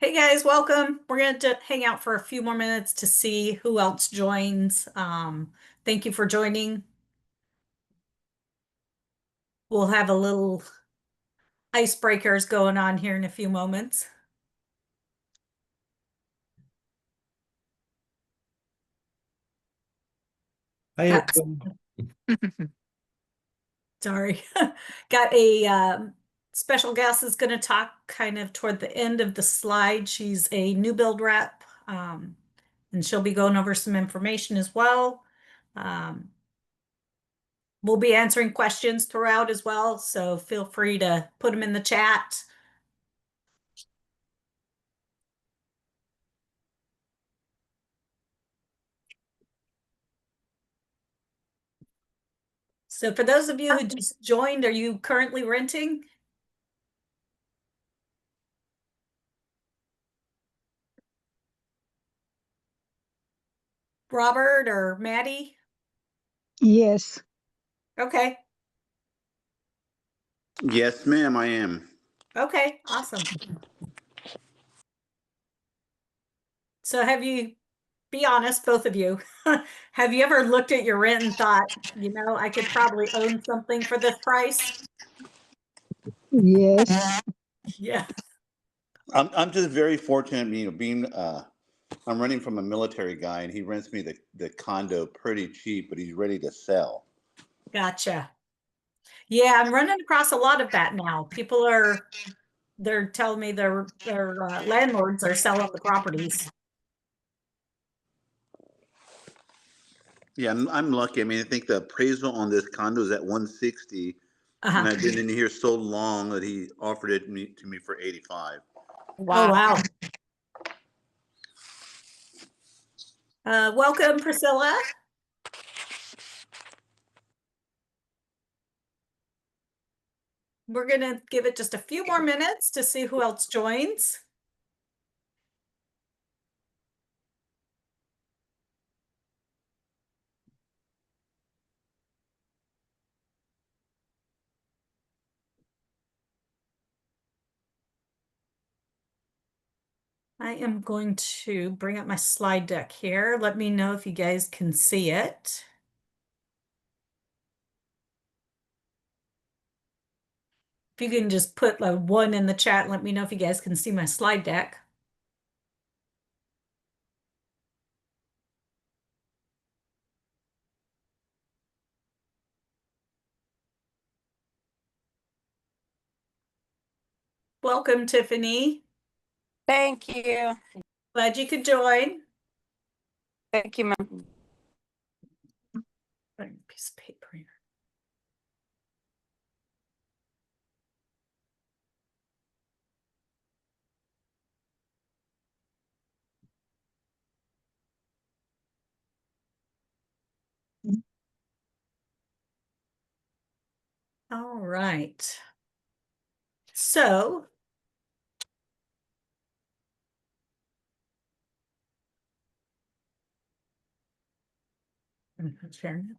Hey guys, welcome. We're going to hang out for a few more minutes to see who else joins. Thank you for joining. We'll have a little icebreakers going on here in a few moments. Hi, Got, everyone. sorry. Got a special guest is going to talk kind of toward the end of the slide. She's a new build rep, and she'll be going over some information as well. Um, we'll be answering questions throughout as well, so feel free to put them in the chat. So for those of you who just joined, are you currently renting? Robert or Maddie? Yes. Okay. Yes, ma'am, I am. Okay. Awesome. So be honest, both of you, have you ever looked at your rent and thought, I could probably own something for this price? Yes. Yeah. I'm just very fortunate, being I'm renting from a military guy, and he rents me the condo pretty cheap, but he's ready to sell. Gotcha. Yeah, I'm running across a lot of that now. They're telling me their landlords are selling the properties. Yeah, I'm lucky. I mean, I think the appraisal on this condo is at 160, and Uh-huh. I've been in here so long that he offered it to me for 85. Oh, Wow. wow. Welcome, Priscilla. We're going to give it just a few more minutes to see who else joins. I am going to bring up my slide deck here. Let me know if you guys can see it. If you can just put a 1 in the chat, let me know if you guys can see my slide deck. Welcome, Tiffany. Thank you. Glad you could join. Thank you, ma'am. Piece of paper here. All right. So I'm sharing it.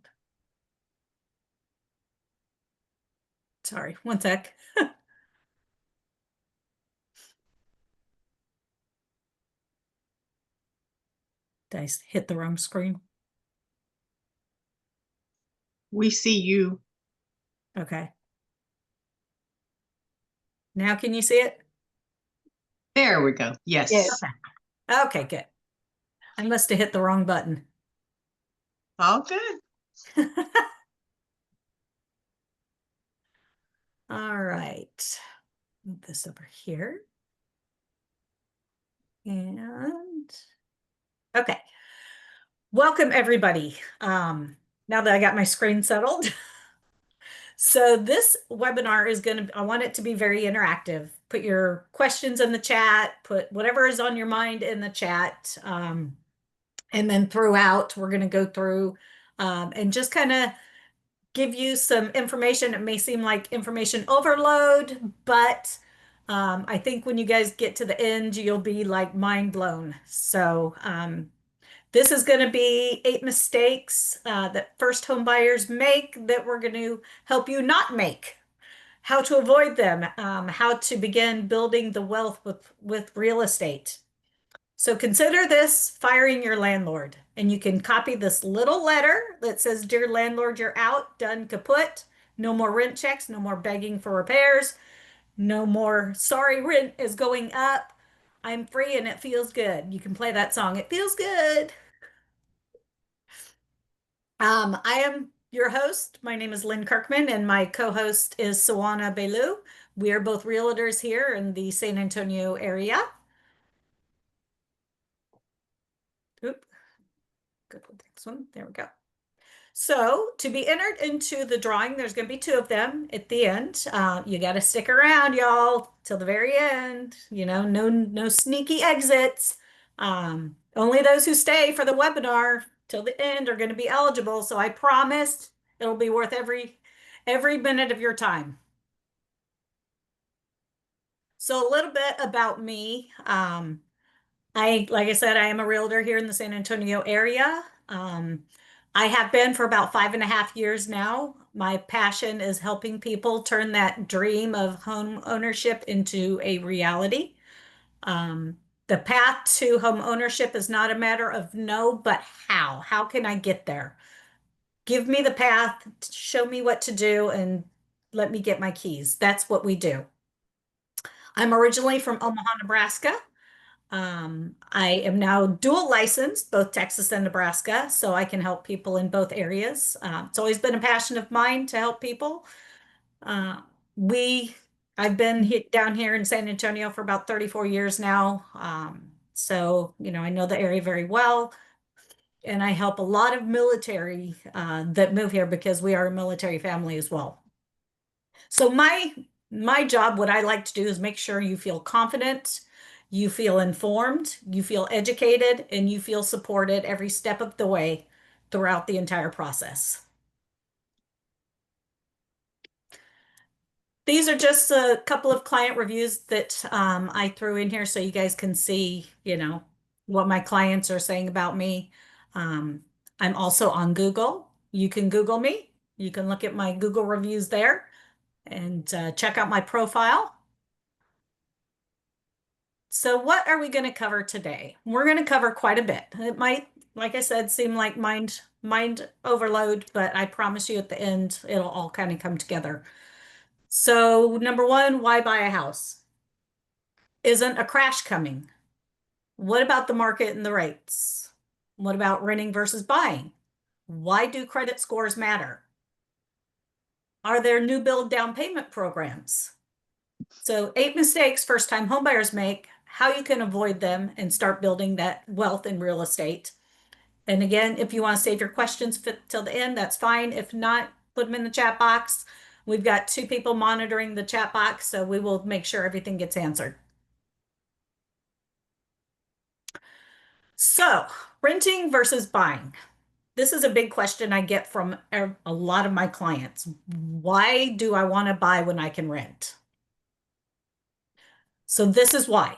Sorry, one sec. Did I hit the wrong screen? We see you. Okay. Now can you see it? There we go. Yes. Yes. Okay, good. I must have hit the wrong button. All good. All right. Move this over here. And okay. Welcome everybody. Now that I got my screen settled. So this webinar is I want it to be very interactive. Put your questions in the chat, put whatever is on your mind in the chat. And then throughout, we're going to go through and just kind of give you some information. It may seem like information overload, but I think when you guys get to the end, you'll be like mind blown. So this is going to be 8 mistakes that first home buyers make that we're going to help you not make. how to avoid them, how to begin building the wealth with real estate. So consider this firing your landlord, and you can copy this little letter that says, "Dear landlord, you're out, done, kaput. No more rent checks, no more begging for repairs, no more sorry, rent is going up. I'm free and it feels good." You can play that song. It feels good. I am your host. My name is Lynn Kirkman, and my co-host is Sawana Belu. We are both realtors here in the San Antonio area. Oop, good with the next one. There we go. So to be entered into the drawing, there's going to be two of them at the end. You got to stick around, y'all, till the very end. You know, no sneaky exits. Only those who stay for the webinar till the end are going to be eligible. So I promise it'll be worth every minute of your time. So a little bit about me. Like I said, I am a realtor here in the San Antonio area. I have been for about 5.5 years now. My passion is helping people turn that dream of home ownership into a reality. The path to home ownership is not a matter of no, but how? How can I get there? Give me the path, show me what to do, and let me get my keys. That's what we do. I'm originally from Omaha, Nebraska. I am now dual licensed, both Texas and Nebraska, so I can help people in both areas. It's always been a passion of mine to help people. Uh, we, I've been down here in San Antonio for about 34 years now. So, you know, I know the area very well, and I help a lot of military that move here because we are a military family as well. So my job, what I like to do is make sure you feel confident, you feel informed, you feel educated, and you feel supported every step of the way throughout the entire process. These are just a couple of client reviews that I threw in here so you guys can see, you know, what my clients are saying about me. I'm also on Google. You can Google me. You can look at my Google reviews there and check out my profile. So what are we going to cover today? We're going to cover quite a bit. It might, like I said, seem like mind overload, but I promise you at the end, it'll all kind of come together. So number one, why buy a house? Isn't a crash coming? What about the market and the rates? What about renting versus buying? Why do credit scores matter? Are there new build down payment programs? So 8 mistakes first-time homebuyers make, how you can avoid them and start building that wealth in real estate. And again, if you want to save your questions till the end, that's fine. If not, put them in the chat box. We've got 2 people monitoring the chat box, so we will make sure everything gets answered. So, renting versus buying. This is a big question I get from a lot of my clients. Why do I want to buy when I can rent? So this is why.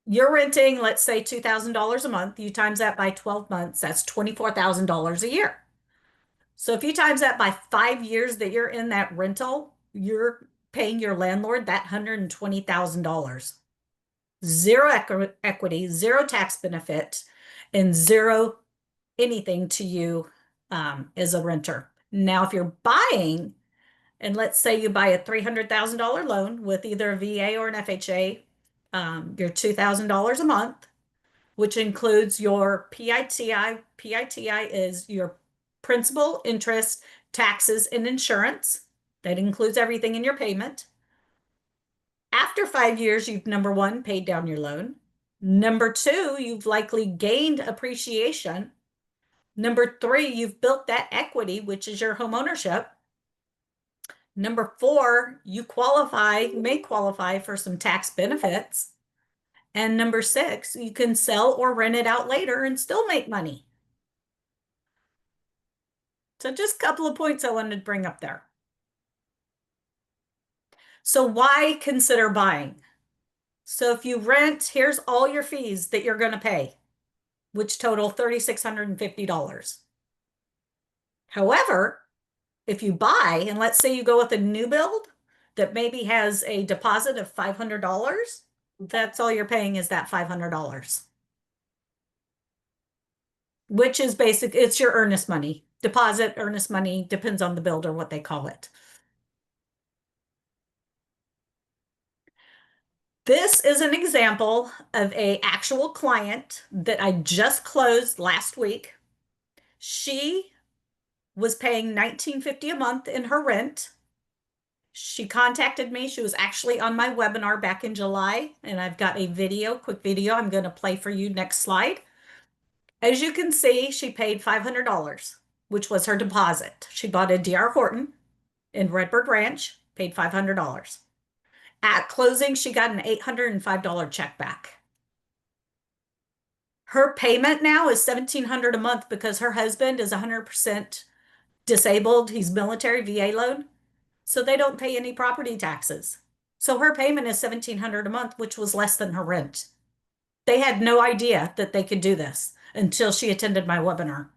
You're renting, let's say $2,000 a month. You times that by 12 months, that's $24,000 a year. So if you times that by 5 years that you're in that rental, you're paying your landlord that $120,000. Zero equity, zero tax benefit, and zero anything to you as a renter. Now, if you're buying, and let's say you buy a $300,000 loan with either a VA or an FHA, you're $2,000 a month, which includes your PITI. PITI is your principal, interest, taxes, and insurance. That includes everything in your payment. After 5 years, you've number one, paid down your loan. Number two, you've likely gained appreciation. Number three, you've built that equity, which is your home ownership. Number four, you may qualify for some tax benefits. And number six, you can sell or rent it out later and still make money. So just a couple of points I wanted to bring up there. So why consider buying? So if you rent, here's all your fees that you're going to pay, which total $3,650. However, if you buy, and let's say you go with a new build, that maybe has a deposit of $500, that's all you're paying is that $500. Which is basic, it's your earnest money. Deposit, earnest money, depends on the builder, what they call it. This is an example of a actual client that I just closed last week. She was paying $19.50 a month in her rent. She contacted me. She was actually on my webinar back in July, and I've got a video, quick video I'm going to play for you. Next slide. As you can see, she paid $500, which was her deposit. She bought a D.R. Horton in Redbird Ranch, paid $500. At closing, she got an $805 check back. Her payment now is $1,700 a month because her husband is 100% disabled. He's military VA loan, so they don't pay any property taxes. So her payment is $1,700 a month, which was less than her rent. They had no idea that they could do this until she attended my webinar.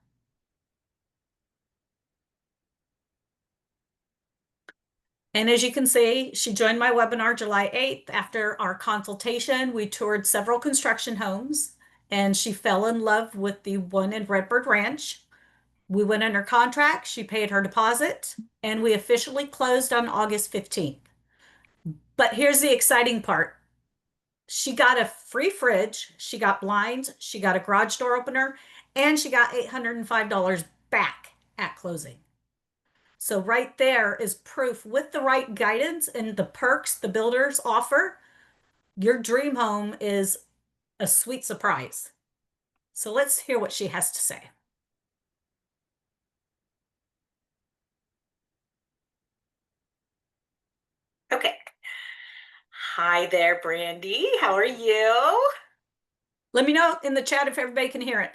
And as you can see, she joined my webinar July 8th. After our consultation, we toured several construction homes, and she fell in love with the one in Redbird Ranch. We went under contract, she paid her deposit, and we officially closed on August 15th. But here's the exciting part. She got a free fridge, she got blinds, she got a garage door opener, and she got $805 back at closing. So right there is proof with the right guidance and the perks the builders offer, your dream home is a sweet surprise. So let's hear what she has to say. Okay. Hi there, Brandy. How are you? Let me know in the chat if everybody can hear it.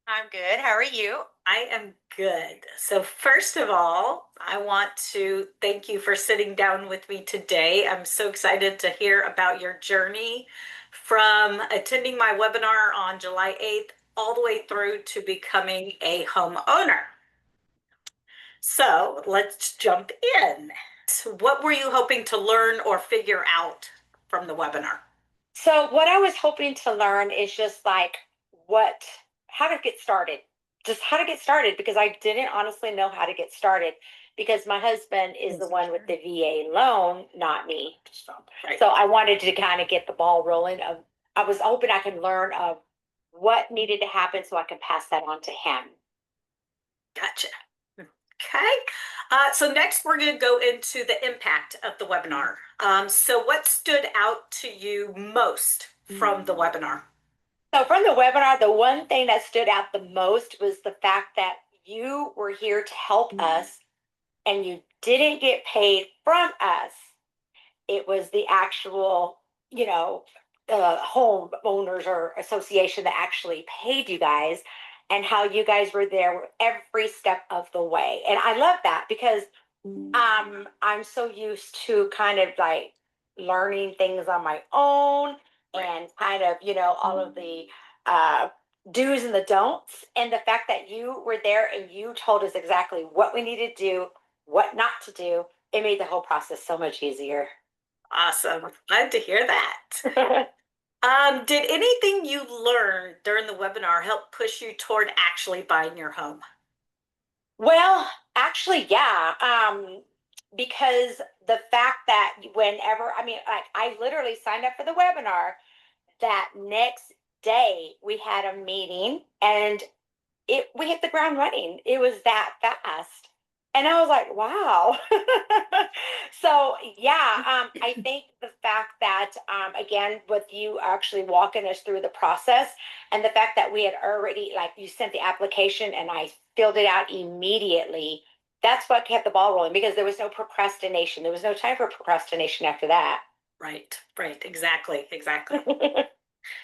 I'm good. How are you? I am good. So first of all, I want to thank you for sitting down with me today. I'm so excited to hear about your journey from attending my webinar on July 8th all the way through to becoming a homeowner. So let's jump in. What were you hoping to learn or figure out from the webinar? So what I was hoping to learn is just like how to get started, just how to get started, because I didn't honestly know how to get started because my husband is the one with the VA loan, not me. Right. So I wanted to kind of get the ball rolling. I was hoping I could learn of what needed to happen so I could pass that on to him. Gotcha. Okay. So next we're going to go into the impact of the webinar. So what stood out to you most from the webinar? So from the webinar, the one thing that stood out the most was the fact that you were here to help us and you didn't get paid from us. It was the actual, homeowners or association that actually paid you guys, and how you guys were there every step of the way. And I love that because I'm so used to kind of like learning things on my own and kind of, all of the do's and the don'ts. And the fact that you were there and you told us exactly what we needed to do, what not to do, it made the whole process so much easier. Awesome. Glad to hear that. Did anything you learned during the webinar help push you toward actually buying your home? Well, actually, yeah. Because the fact that whenever, I literally signed up for the webinar, that next day we had a meeting and we hit the ground running. It was that fast. And I was like, wow. So yeah, I think the fact that, again, with you actually walking us through the process and the fact that we had already, like, you sent the application and I filled it out immediately, that's what kept the ball rolling because there was no procrastination. There was no time for procrastination after that. Right, exactly.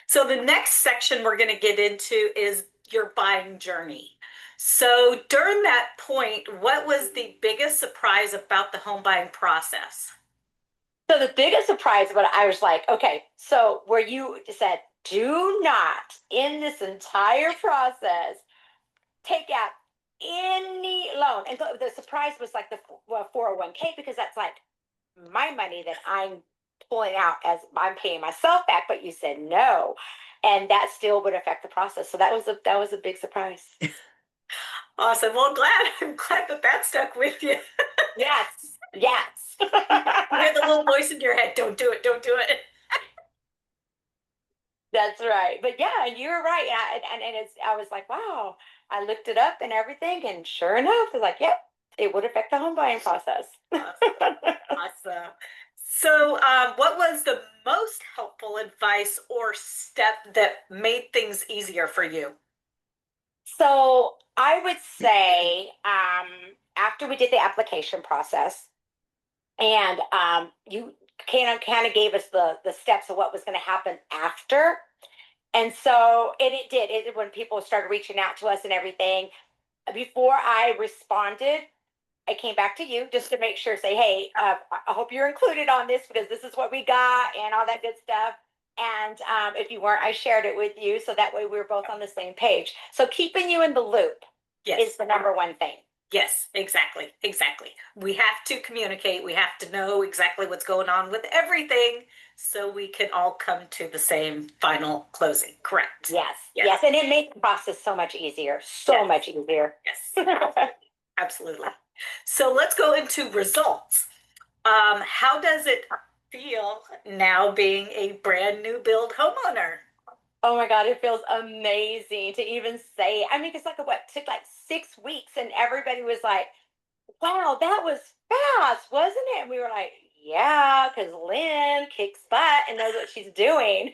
So the next section we're going to get into is your buying journey. So during that point, what was the biggest surprise about the home buying process? So the biggest surprise, but I was like, okay, so where you said, do not in this entire process take out any loan. And the surprise was like the 401k, because that's like my money that I'm pulling out as I'm paying myself back, but you said no. And that still would affect the process. So that was a big surprise. Awesome. Well, I'm glad that that stuck with you. Yes. Yes. You hear the little voice in your head, don't do it, don't do it. That's right. But yeah, and you were right. And it's, I was like, wow, I looked it up and everything. And sure enough, it's like, yep, it would affect the home buying process. Awesome. So, what was the most helpful advice or step that made things easier for you? So I would say, after we did the application process, and you kind of gave us the steps of what was going to happen after. And so it did. It when people started reaching out to us and everything. Before I responded, I came back to you just to make sure, say, hey, I hope you're included on this because this is what we got and all that good stuff. And if you weren't, I shared it with you. So that way we were both on the same page. So keeping you in the loop is the number one thing. Yes, exactly. Exactly. We have to communicate. We have to know exactly what's going on with everything so we can all come to the same final closing. Correct. Yes. Yes. Yes. And it makes the process so much easier. So Yes. much easier. Yes. Absolutely. So let's go into results. How does it feel now being a brand new build homeowner? Oh my God, it feels amazing to even say. I mean, it's like what took like 6 weeks, and everybody was like, wow, that was fast, wasn't it? And we were like, yeah, because Lynn kicks butt and knows what she's doing.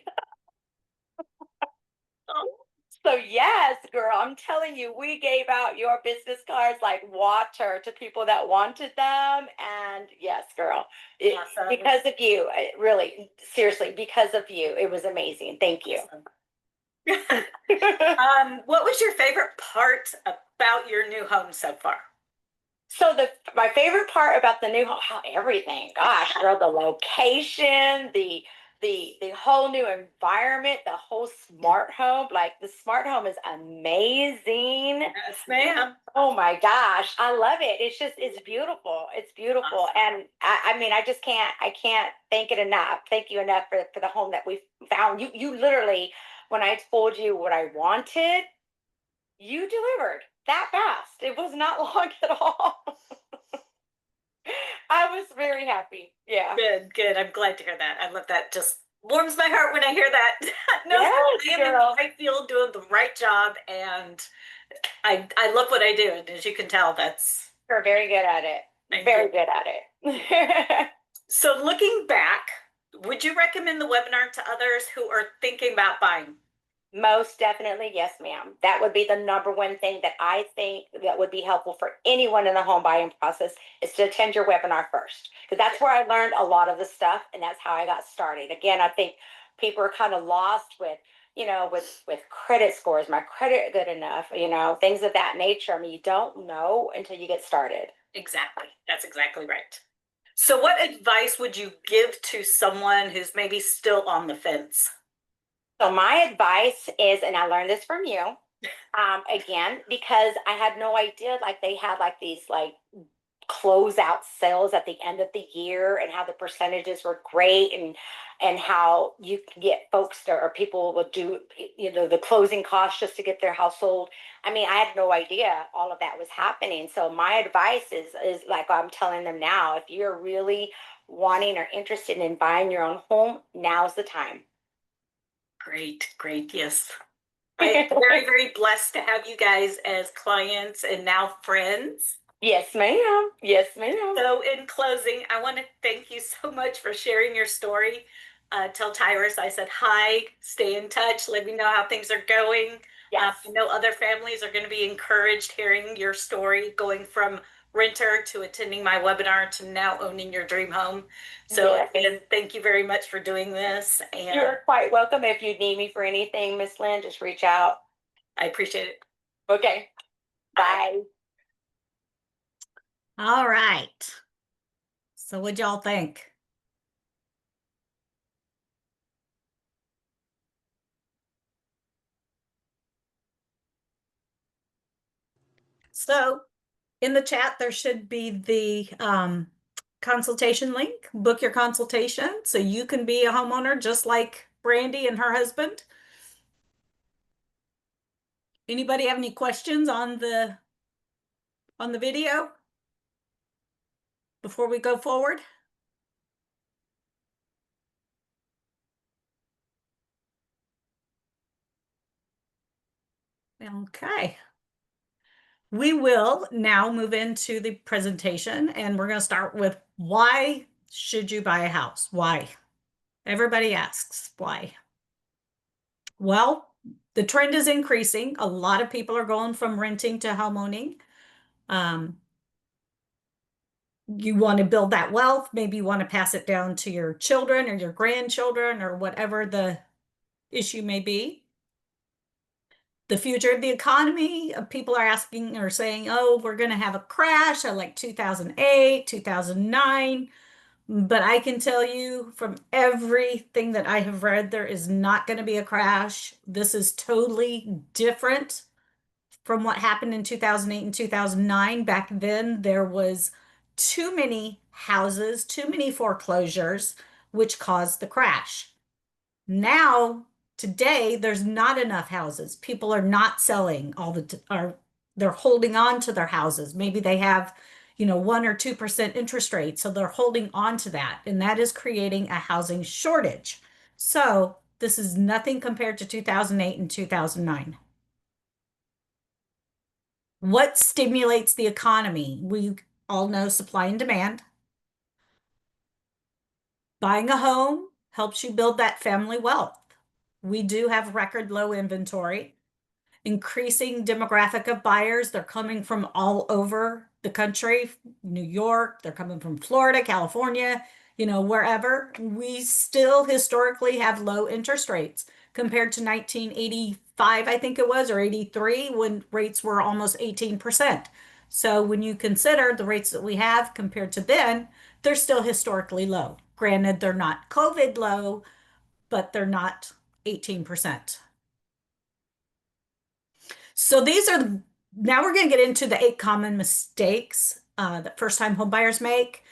So yes, girl, I'm telling you, we gave out your business cards like water to people that wanted them. And yes, girl, Awesome. because of you, really, seriously, because of you, it was amazing. Thank you. What was your favorite part about your new home so far? So my favorite part about the new home, how everything, gosh, girl, the location, the whole new environment, the whole smart home, like the smart home is amazing. Yes, ma'am. Oh my gosh, I love it. It's beautiful. It's beautiful. Awesome. And I mean, I can't thank it enough. Thank you enough for the home that we found. You literally, when I told you what I wanted, you delivered that fast. It was not long at all. I was very happy. Yeah. Good, good. I'm glad to hear that. I love that. Just warms my heart when I hear that. No, Yes, I am in the girl. right field doing the right job, and I love what I do. And as you can tell, that's You're very good at it. Thank Very you. good at it. So. Looking back, would you recommend the webinar to others who are thinking about buying? Most definitely, yes, ma'am. That would be the number one thing that I think that would be helpful for anyone in the home buying process is to attend your webinar first. Because that's where I learned a lot of the stuff and that's how I got started. Again, I think people are kind of lost with, with credit scores, my credit good enough, things of that nature. I mean, you don't know until you get started. Exactly. That's exactly right. So what advice would you give to someone who's maybe still on the fence? So my advice is, and I learned this from you, again, because I had no idea, like they had like these like closeout sales at the end of the year and how the percentages were great and how you can get folks to, or people will do, the closing costs just to get their household. I mean, I had no idea all of that was happening. So my advice is like I'm telling them now, if you're really wanting or interested in buying your own home, now's the time. Great, great. Yes. I am very, very blessed to have you guys as clients and now friends. Yes, ma'am. Yes, ma'am. So in closing, I want to thank you so much for sharing your story. Tell Tyrus I said hi, stay in touch, let me know how things are going. Yes. I know other families are going to be encouraged hearing your story, going from renter to attending my webinar to now owning your dream home. So Yes. again, thank you very much for doing this. And You're quite welcome. If you need me for anything, Miss Lynn, just reach out. I appreciate it. Okay. Bye. All right. So what'd y'all think? So in the chat, there should be the consultation link, book your consultation so you can be a homeowner just like Brandy and her husband. Anybody have any questions on the video before we go forward? Okay. We will now move into the presentation, and we're going to start with why should you buy a house? Why? Everybody asks why. Well, the trend is increasing. A lot of people are going from renting to homeowning. You want to build that wealth. Maybe you want to pass it down to your children or your grandchildren or whatever the issue may be. The future of the economy, people are asking or saying, oh, we're going to have a crash like 2008, 2009. But I can tell you from everything that I have read, there is not going to be a crash. This is totally different from what happened in 2008 and 2009. Back then, there was too many houses, too many foreclosures, which caused the crash. Now, today, there's not enough houses. People are not selling they're holding on to their houses. Maybe they have, 1 or 2% interest rate. So they're holding on to that. And that is creating a housing shortage. So this is nothing compared to 2008 and 2009. What stimulates the economy? We all know supply and demand. Buying a home helps you build that family wealth. We do have record low inventory. Increasing demographic of buyers. They're coming from all over the country, New York, they're coming from Florida, California, wherever. We still historically have low interest rates compared to 1985, I think it was, or 83, when rates were almost 18%. So when you consider the rates that we have compared to then, they're still historically low. Granted, they're not COVID low, but they're not 18%. So now we're going to get into the 8 common mistakes that first-time home buyers make.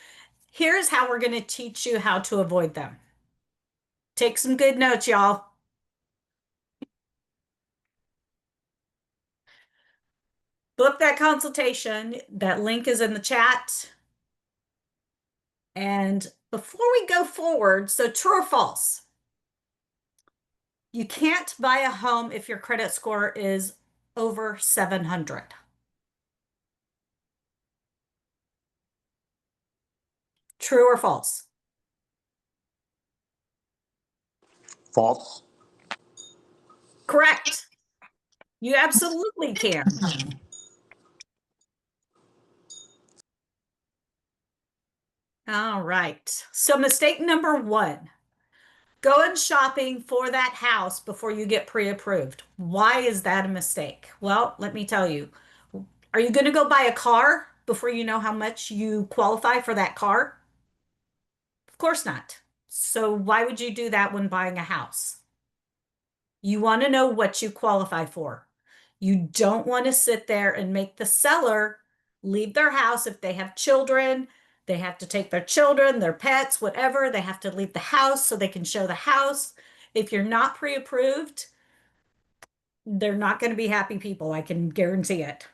Here's how we're going to teach you how to avoid them. Take some good notes, y'all. Book that consultation. That link is in the chat. And before we go forward, so true or false? You can't buy a home if your credit score is over 700. True or false? False. Correct. You absolutely can. All right. So mistake number 1, going shopping for that house before you get pre-approved. Why is that a mistake? Well, let me tell you. Are you going to go buy a car before you know how much you qualify for that car? Of course not. So why would you do that when buying a house? You want to know what you qualify for. You don't want to sit there and make the seller leave their house if they have children. They have to take their children, their pets, whatever. They have to leave the house so they can show the house. If you're not pre-approved, they're not going to be happy people. I can guarantee it.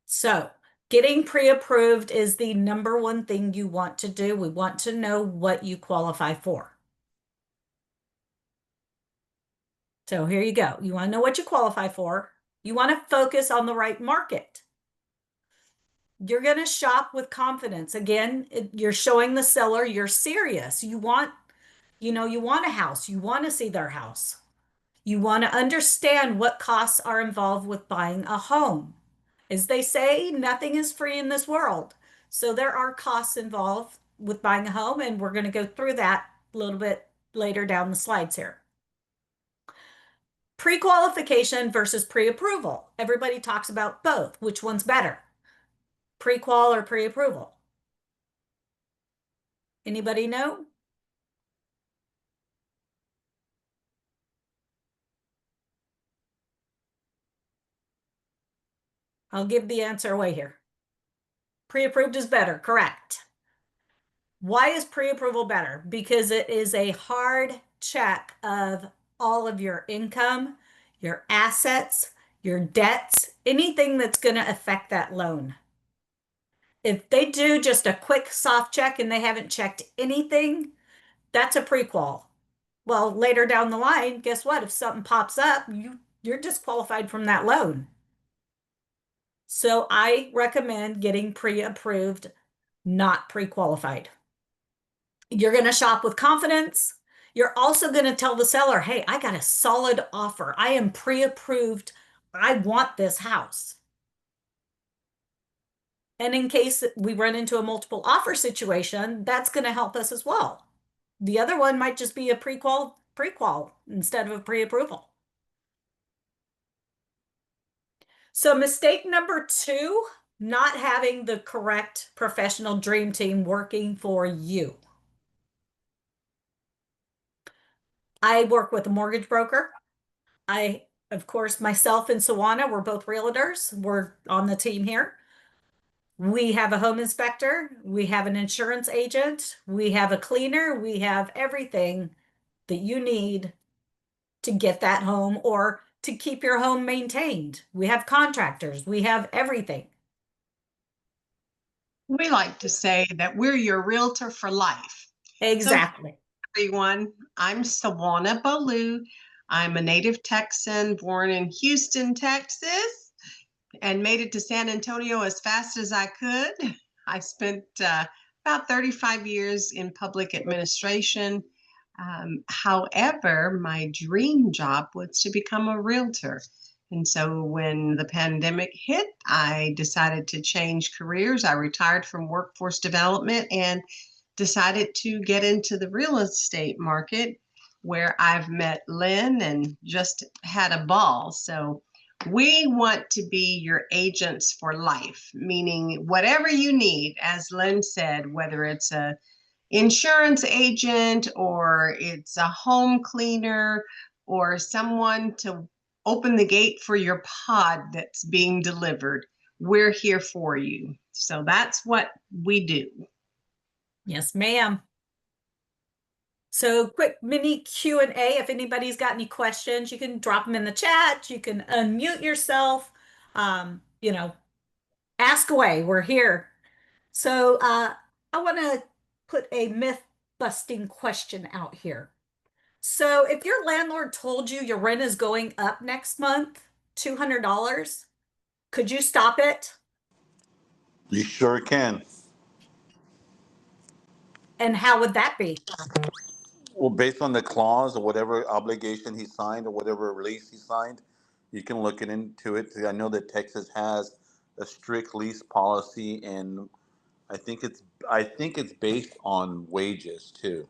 So getting pre-approved is the number 1 thing you want to do. We want to know what you qualify for. So here you go. You want to know what you qualify for. You want to focus on the right market. You're going to shop with confidence. Again, you're showing the seller you're serious. You want a house. You want to see their house. You want to understand what costs are involved with buying a home. As they say, nothing is free in this world. So there are costs involved with buying a home, and we're going to go through that a little bit later down the slides here. Pre-qualification versus pre-approval. Everybody talks about both. Which one's better? Pre-qual or pre-approval? Anybody know? I'll give the answer away here. Pre-approved is better, correct. Why is pre-approval better? Because it is a hard check of all of your income, your assets, your debts, anything that's going to affect that loan. If they do just a quick soft check and they haven't checked anything, that's a prequal. Well, later down the line, guess what? If something pops up, you're disqualified from that loan. So I recommend getting pre-approved, not pre-qualified. You're going to shop with confidence. You're also going to tell the seller, hey, I got a solid offer. I am pre-approved. I want this house. And in case we run into a multiple offer situation, that's going to help us as well. The other one might just be a prequal instead of a pre-approval. So mistake number 2, not having the correct professional dream team working for you. I work with a mortgage broker. Of course, myself and Sawana, we're both realtors. We're on the team here. We have a home inspector. We have an insurance agent. We have a cleaner. We have everything that you need to get that home or to keep your home maintained. We have contractors. We have everything. We like to say that we're your realtor for life. Exactly. Everyone, I'm Sawana Baloo. I'm a native Texan born in Houston, Texas, and made it to San Antonio as fast as I could. I spent about 35 years in public administration. However, my dream job was to become a realtor. And so when the pandemic hit, I decided to change careers. I retired from workforce development and decided to get into the real estate market, where I've met Lynn and just had a ball. So we want to be your agents for life, meaning whatever you need, as Lynn said, whether it's a insurance agent or it's a home cleaner or someone to open the gate for your pod that's being delivered, we're here for you. So that's what we do. Yes, ma'am. So quick mini Q&A. If anybody's got any questions, you can drop them in the chat. You can unmute yourself. You know, ask away. We're here. So I want to put a myth busting question out here. So if your landlord told you your rent is going up next month, $200, could you stop it? You sure can. And how would that be? Well, based on the clause or whatever obligation he signed or whatever release he signed, you can look into it. I know that Texas has a strict lease policy, and I think it's based on wages too.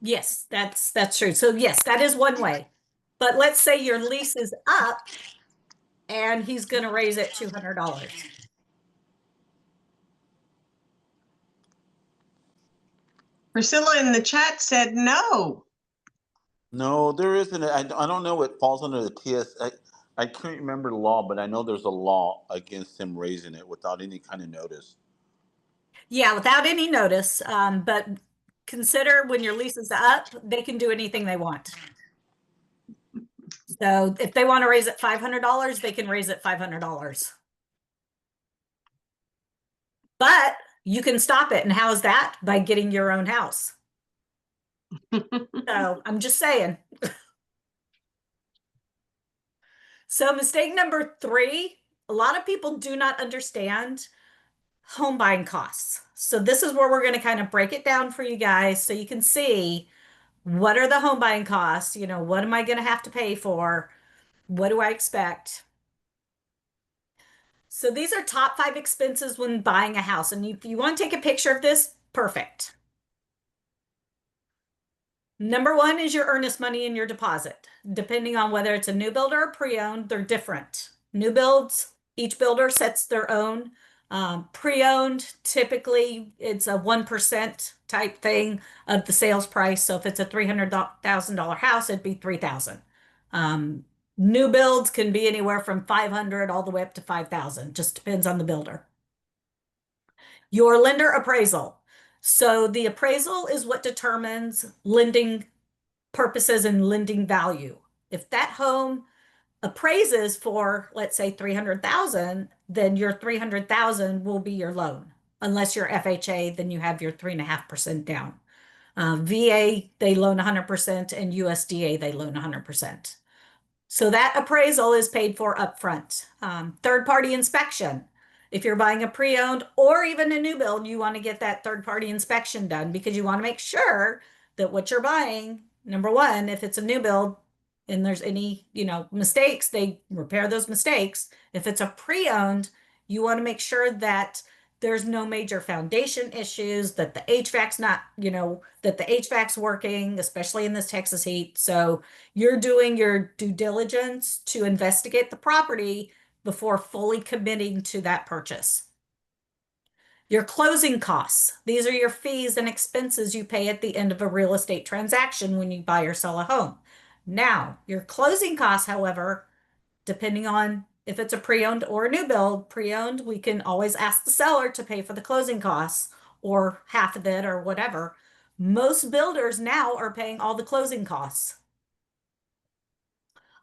Yes, that's true. So yes, that is one way. But let's say your lease is up and he's going to raise it $200. Priscilla in the chat said no. No, there isn't. I don't know what falls under the TS. I can't remember the law, but I know there's a law against him raising it without any kind of notice. Yeah, without any notice. But consider when your lease is up, they can do anything they want. So if they want to raise it $500, they can raise it $500. But you can stop it. And how is that? By getting your own house. So I'm just saying. So mistake number 3, a lot of people do not understand home buying costs. So this is where we're going to kind of break it down for you guys so you can see what are the home buying costs, you know, what am I going to have to pay for? What do I expect? So these are top 5 expenses when buying a house. And if you want to take a picture of this, perfect. Number 1 is your earnest money and your deposit. Depending on whether it's a new build or a pre-owned, they're different. New builds, each builder sets their own. Pre-owned, typically it's a 1% type thing of the sales price. So if it's a $300,000 house, it'd be $3,000. New builds can be anywhere from $500 all the way up to $5,000. Just depends on the builder. Your lender appraisal. So the appraisal is what determines lending purposes and lending value. If that home appraises for, let's say, 300,000, then your 300,000 will be your loan. Unless you're FHA, then you have your 3.5% down. VA, they loan 100%, and USDA, they loan 100%. So that appraisal is paid for upfront. Third-party inspection. If you're buying a pre-owned or even a new build, you want to get that third-party inspection done because you want to make sure that what you're buying, number one, if it's a new build and there's any, mistakes, they repair those mistakes. If it's a pre-owned, you want to make sure that there's no major foundation issues, that the HVAC's not, that the HVAC's working, especially in this Texas heat. So you're doing your due diligence to investigate the property before fully committing to that purchase. Your closing costs. These are your fees and expenses you pay at the end of a real estate transaction when you buy or sell a home. Now, your closing costs, however, depending on if it's a pre-owned or a new build, pre-owned, we can always ask the seller to pay for the closing costs or half of it or whatever. Most builders now are paying all the closing costs.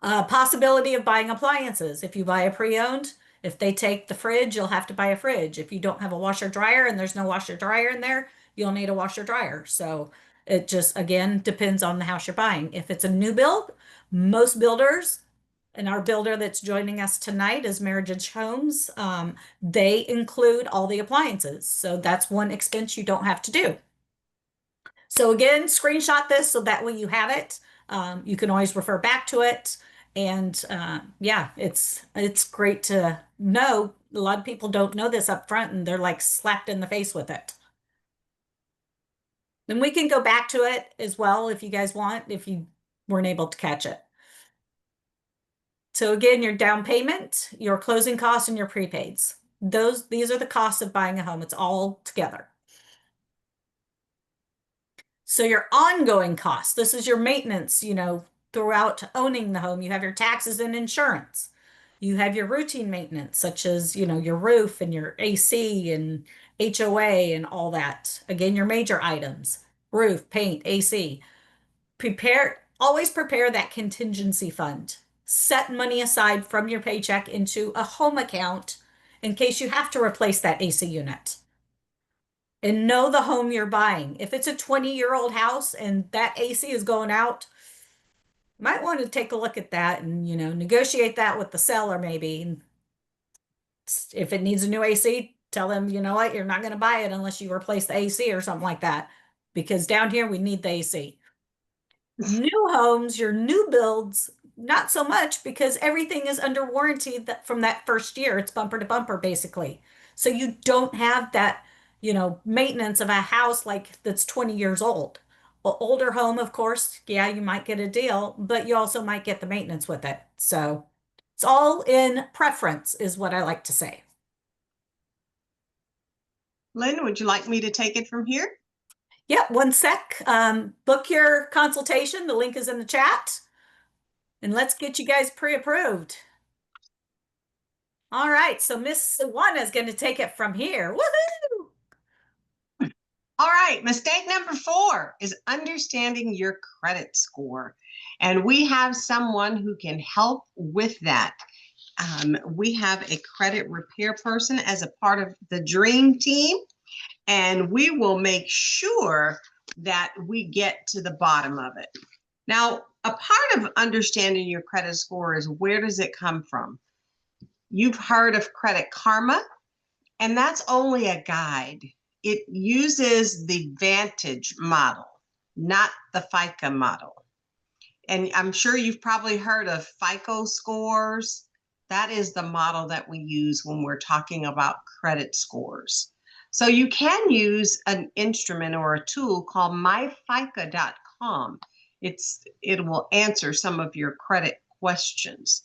Possibility of buying appliances. If you buy a pre-owned, if they take the fridge, you'll have to buy a fridge. If you don't have a washer dryer and there's no washer dryer in there, you'll need a washer dryer. So it just, again, depends on the house you're buying. If it's a new build, most builders, and our builder that's joining us tonight is Meritage Homes, they include all the appliances. So that's one expense you don't have to do. So again, screenshot this so that way you have it. You can always refer back to it. And yeah, it's great to know. A lot of people don't know this up front and they're like slapped in the face with it. Then we can go back to it as well if you guys want, if you weren't able to catch it. So again, your down payment, your closing costs, and your prepaids. These are the costs of buying a home. It's all together. So your ongoing costs, this is your maintenance, throughout owning the home. You have your taxes and insurance. You have your routine maintenance, such as, your roof and your AC and HOA and all that. Again, your major items, roof, paint, AC. Always prepare that contingency fund. Set money aside from your paycheck into a home account in case you have to replace that AC unit. And know the home you're buying. If it's a 20-year-old house and that AC is going out, you might want to take a look at that and, negotiate that with the seller maybe. And if it needs a new AC, tell them, you know what, you're not going to buy it unless you replace the AC or something like that. Because down here, we need the AC. New homes, your new builds, not so much because everything is under warranty from that first year. It's bumper to bumper, basically. So you don't have that, maintenance of a house like that's 20 years old. An older home, of course, yeah, you might get a deal, but you also might get the maintenance with it. So it's all in preference, is what I like to say. Lynn, would you like me to take it from here? Yep, one sec. Book your consultation. The link is in the chat. And let's get you guys pre-approved. All right, so Miss Sawana is going to take it from here. Woohoo! All right, mistake number 4 is understanding your credit score. And we have someone who can help with that. We have a credit repair person as a part of the dream team, and we will make sure that we get to the bottom of it. Now, a part of understanding your credit score is where does it come from? You've heard of Credit Karma, and that's only a guide. It uses the Vantage model, not the FICO model. And I'm sure you've probably heard of FICO scores. That is the model that we use when we're talking about credit scores. So you can use an instrument or a tool called myfico.com. It will answer some of your credit questions.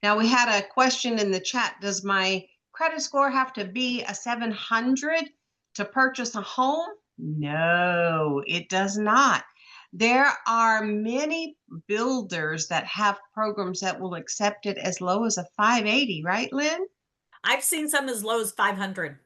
Now, we had a question in the chat. Does my credit score have to be a 700 to purchase a home? No, it does not. There are many builders that have programs that will accept it as low as a 580, right, Lynn? I've seen some as low as 500.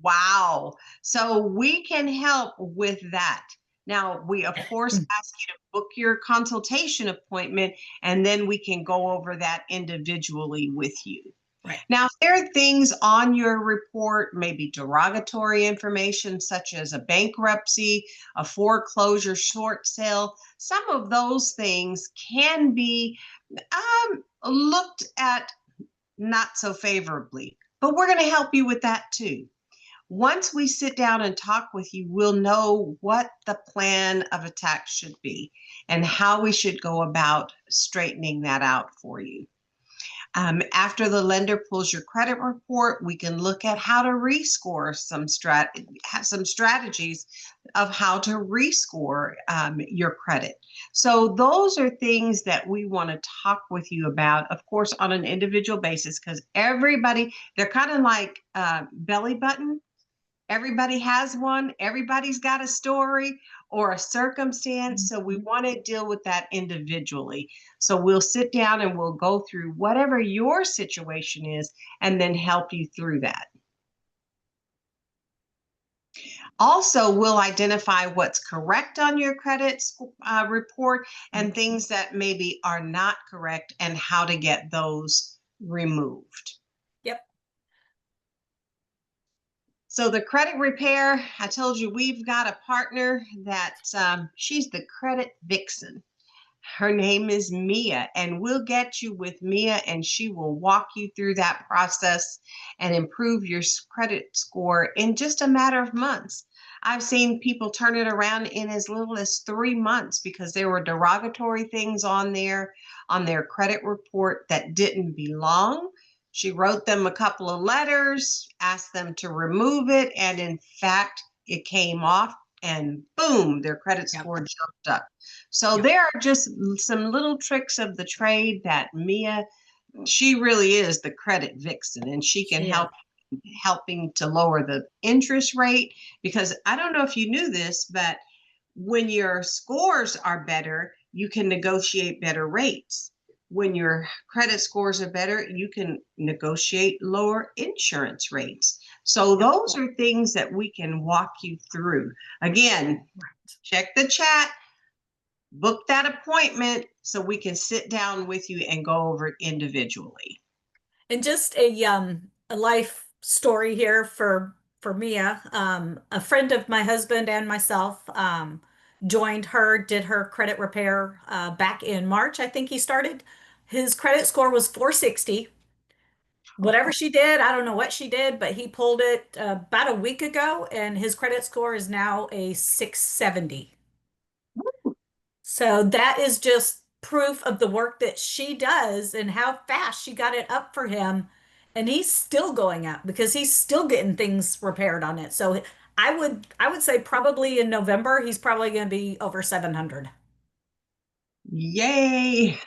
Wow. So we can help with that. Now, we of course ask you to book your consultation appointment, and then we can go over that individually with you. Right. Now, if there are things on your report, maybe derogatory information such as a bankruptcy, a foreclosure, short sale, some of those things can be looked at not so favorably, but we're going to help you with that too. Once we sit down and talk with you, we'll know what the plan of attack should be and how we should go about straightening that out for you. After the lender pulls your credit report, we can look at how to rescore have some strategies of how to rescore your credit. So those are things that we want to talk with you about, of course, on an individual basis, because they're kind of like belly button. Everybody has one. Everybody's got a story or a circumstance. So we want to deal with that individually. So we'll sit down and we'll go through whatever your situation is and then help you through that. Also, we'll identify what's correct on your credit report and things that maybe are not correct and how to get those removed. Yep. So the credit repair, I told you we've got a partner that she's the credit vixen. Her name is Mia, and we'll get you with Mia, and she will walk you through that process and improve your credit score in just a matter of months. I've seen people turn it around in as little as 3 months because there were derogatory things on their credit report that didn't belong. She wrote them a couple of letters, asked them to remove it, and in fact, it came off, and boom, their credit score jumped up. So there are just some little tricks of the trade that Mia, she really is the credit vixen, and she can help helping to lower the interest rate, because I don't know if you knew this, but when your scores are better, you can negotiate better rates. When your credit scores are better, you can negotiate lower insurance rates. So those are things that we can walk you through. Again, check the chat, book that appointment so we can sit down with you and go over it individually. And just a life story here for Mia. A friend of my husband and myself joined her, did her credit repair back in March. I think he started. His credit score was 460. Whatever she did, I don't know what she did, but he pulled it about a week ago, and his credit score is now a 670. So that is just proof of the work that she does and how fast she got it up for him. And he's still going up because he's still getting things repaired on it. So I would say probably in November he's probably going to be over 700. Yay.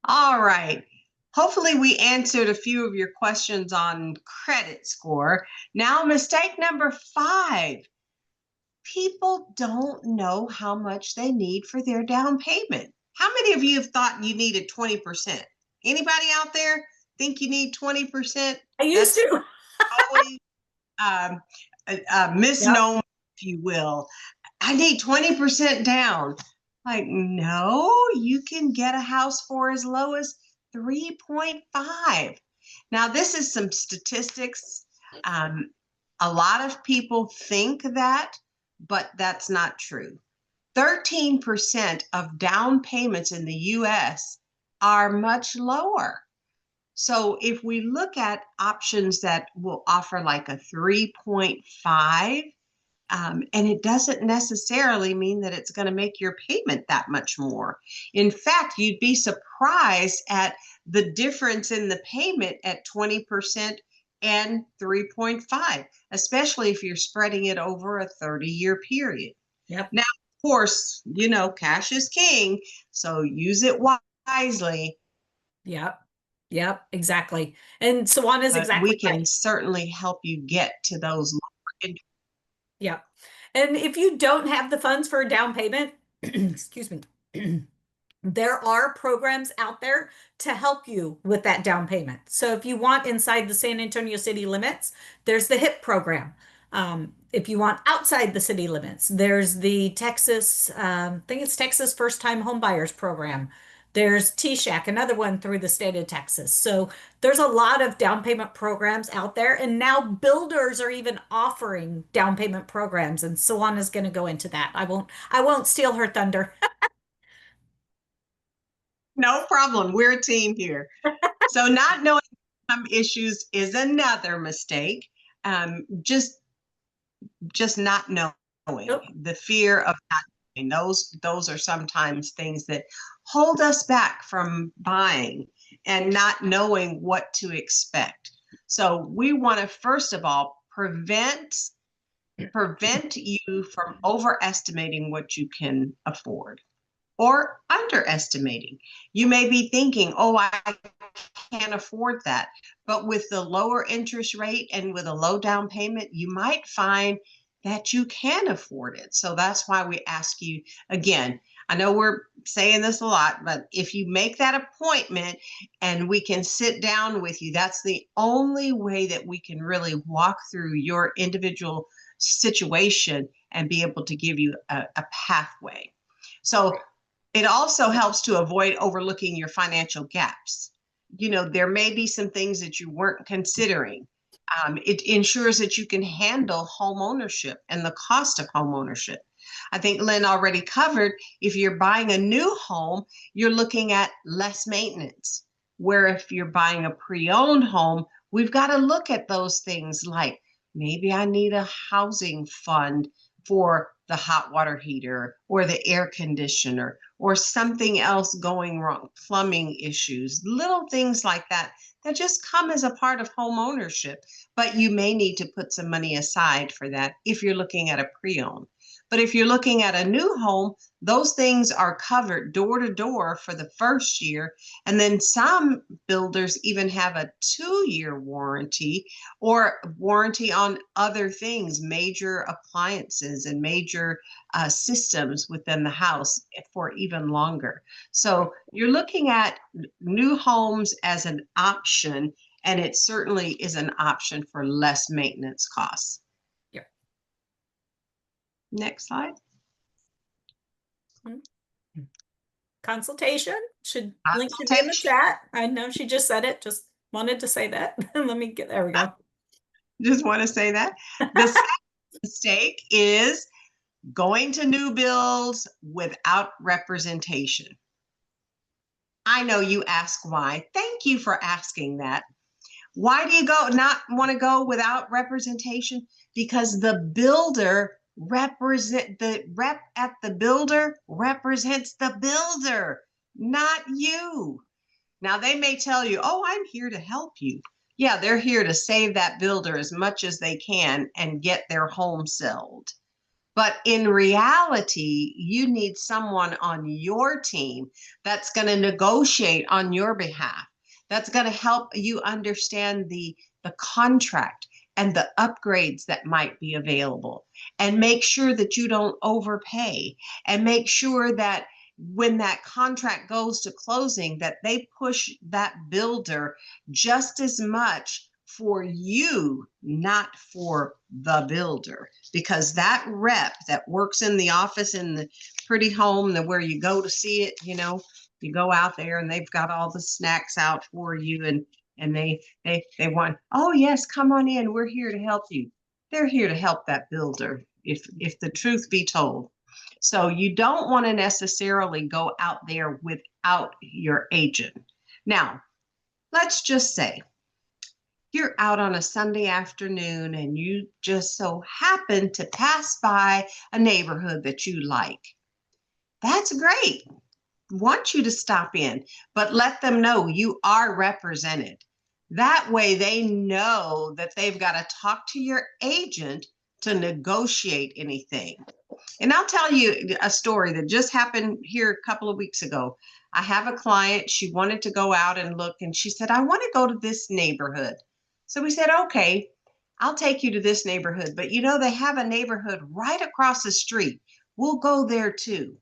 All right. Hopefully we answered a few of your questions on credit score. Now, mistake number 5. People don't know how much they need for their down payment. How many of you have thought you needed 20%? Anybody out there think you need 20%? I used to. Always a misnomer, if you will. I need 20% down. Like, no, you can get a house for as low as 3.5. Now, this is some statistics. A lot of people think that, but that's not true. 13% of down payments in the US are much lower. So if we look at options that will offer like a 3.5, and it doesn't necessarily mean that it's going to make your payment that much more. In fact, you'd be surprised at the difference in the payment at 20% and 3.5, especially if you're spreading it over a 30-year period. Yep. Now, of course, you know, cash is king, so use it wisely. Yep. Yep, exactly. And Sawana's But exactly we can right. certainly help you get to those lower. Yep. And if you don't have the funds for a down payment, excuse me, There are programs out there to help you with that down payment. So if you want inside the San Antonio city limits, there's the HIP program. If you want outside the city limits, there's the Texas, I think it's Texas First Time Home Buyers Program. There's T-Shack, another one through the state of Texas. So there's a lot of down payment programs out there. And now builders are even offering down payment programs. And Solana's going to go into that. I won't steal her thunder. No problem. We're a team here. So not knowing income issues is another mistake. Just not knowing, Yep. the fear of not knowing. Those are sometimes things that hold us back from buying and not knowing what to expect. So we want to first of all prevent you from overestimating what you can afford or underestimating. You may be thinking, oh, I can't afford that. But with the lower interest rate and with a low down payment, you might find that you can afford it. So that's why we ask you again. I know we're saying this a lot, but if you make that appointment and we can sit down with you, that's the only way that we can really walk through your individual situation and be able to give you a pathway. So it also helps to avoid overlooking your financial gaps. There may be some things that you weren't considering. It ensures that you can handle home ownership and the cost of home ownership. I think Lynn already covered, if you're buying a new home, you're looking at less maintenance. Where if you're buying a pre-owned home, we've got to look at those things like maybe I need a housing fund for the hot water heater or the air conditioner or something else going wrong, plumbing issues, little things like that that just come as a part of home ownership. But you may need to put some money aside for that if you're looking at a pre-owned. But if you're looking at a new home, those things are covered door to door for the first year. And then some builders even have a 2-year warranty or warranty on other things, major appliances and major systems within the house for even longer. So you're looking at new homes as an option, and it certainly is an option for less maintenance costs. Yeah. Next slide. Consultation should link should be in the chat. I know she just said it, just wanted to say that. Let me get there we go. Just want to say that. The second mistake is going to new builds without representation. I know you ask why. Thank you for asking that. Why do you not want to go without representation? Because the rep at the builder represents the builder, not you. Now they may tell you, oh, I'm here to help you. Yeah, they're here to save that builder as much as they can and get their home sold. But in reality, you need someone on your team that's going to negotiate on your behalf. That's going to help you understand the contract and the upgrades that might be available, and make sure that you don't overpay, and make sure that when that contract goes to closing, that they push that builder just as much for you, not for the builder. Because that rep that works in the office in the pretty home, where you go to see it, you go out there and they've got all the snacks out for you, and they want, oh yes, come on in, we're here to help you. They're here to help that builder, if the truth be told. So you don't want to necessarily go out there without your agent. Now, let's just say you're out on a Sunday afternoon and you just so happen to pass by a neighborhood that you like. That's great. Want you to stop in, but let them know you are represented. That way they know that they've got to talk to your agent to negotiate anything. And I'll tell you a story that just happened here a couple of weeks ago. I have a client, she wanted to go out and look, and she said, I want to go to this neighborhood. So we said, okay, I'll take you to this neighborhood, but they have a neighborhood right across the street. We'll go there too.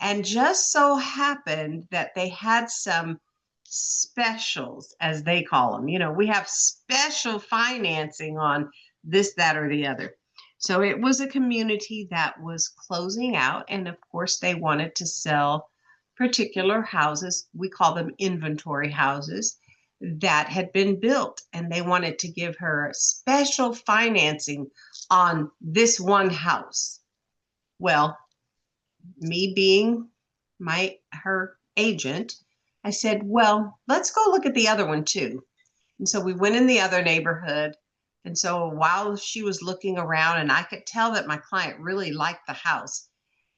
And just so happened that they had some specials, as they call them. You know, we have special financing on this, that, or the other. So it was a community that was closing out. And of course, they wanted to sell particular houses. We call them inventory houses that had been built. And they wanted to give her special financing on this one house. Well, me being her agent, I said, well, let's go look at the other one too. And so we went in the other neighborhood. And so while she was looking around, and I could tell that my client really liked the house,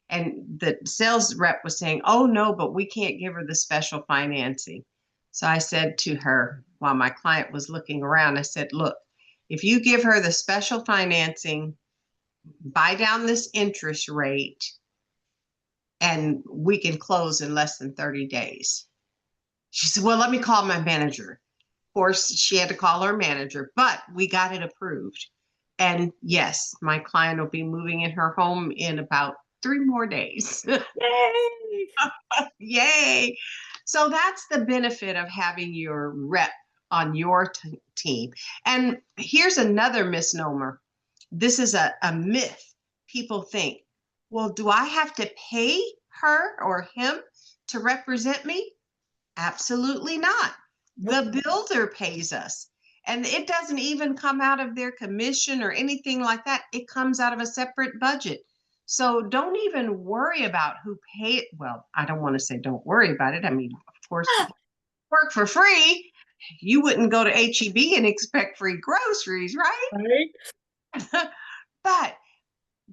and the sales rep was saying, oh no, but we can't give her the special financing. So I said to her, while my client was looking around, I said, look, if you give her the special financing, buy down this interest rate, and we can close in less than 30 days. She said, well, let me call my manager. Of course, she had to call her manager, but we got it approved. And yes, my client will be moving in her home in about 3 more days. Yay! Yay. So that's the benefit of having your rep on your team. And here's another misnomer. This is a myth. People think, well, do I have to pay her or him to represent me? Absolutely not. Nope. The builder pays us. And it doesn't even come out of their commission or anything like that. It comes out of a separate budget. So don't even worry about who pay it. Well, I don't want to say don't worry about it. I mean, of course, work for free. You wouldn't go to HEB and expect free groceries, right? Right? But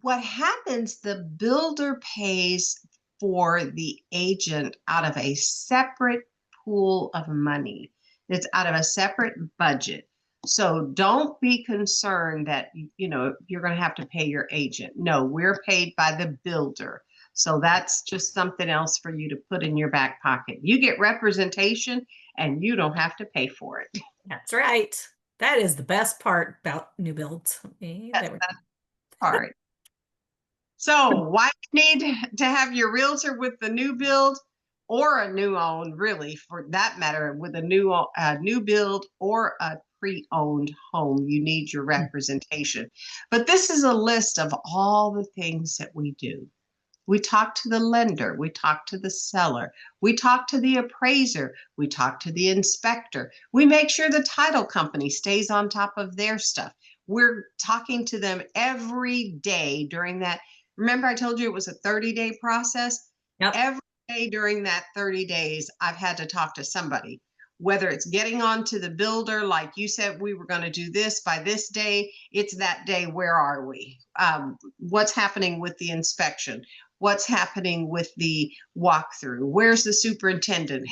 what happens, the builder pays for the agent out of a separate pool of money. It's out of a separate budget. So don't be concerned that you're going to have to pay your agent. No, we're paid by the builder. So that's just something else for you to put in your back pocket. You get representation and you don't have to pay for it. That's right. That is the best part about new builds. That's that part. So why you need to have your realtor with the new build or a new own, really, for that matter, with a new build or a pre-owned home, you need your representation. But this is a list of all the things that we do. We talk to the lender, we talk to the seller, we talk to the appraiser, we talk to the inspector. We make sure the title company stays on top of their stuff. We're talking to them every day during that. Remember, I told you it was a 30-day process? Yep. Every day during that 30 days, I've had to talk to somebody, whether it's getting on to the builder, like you said, we were going to do this by this day. It's that day. Where are we? What's happening with the inspection? What's happening with the walkthrough? Where's the superintendent?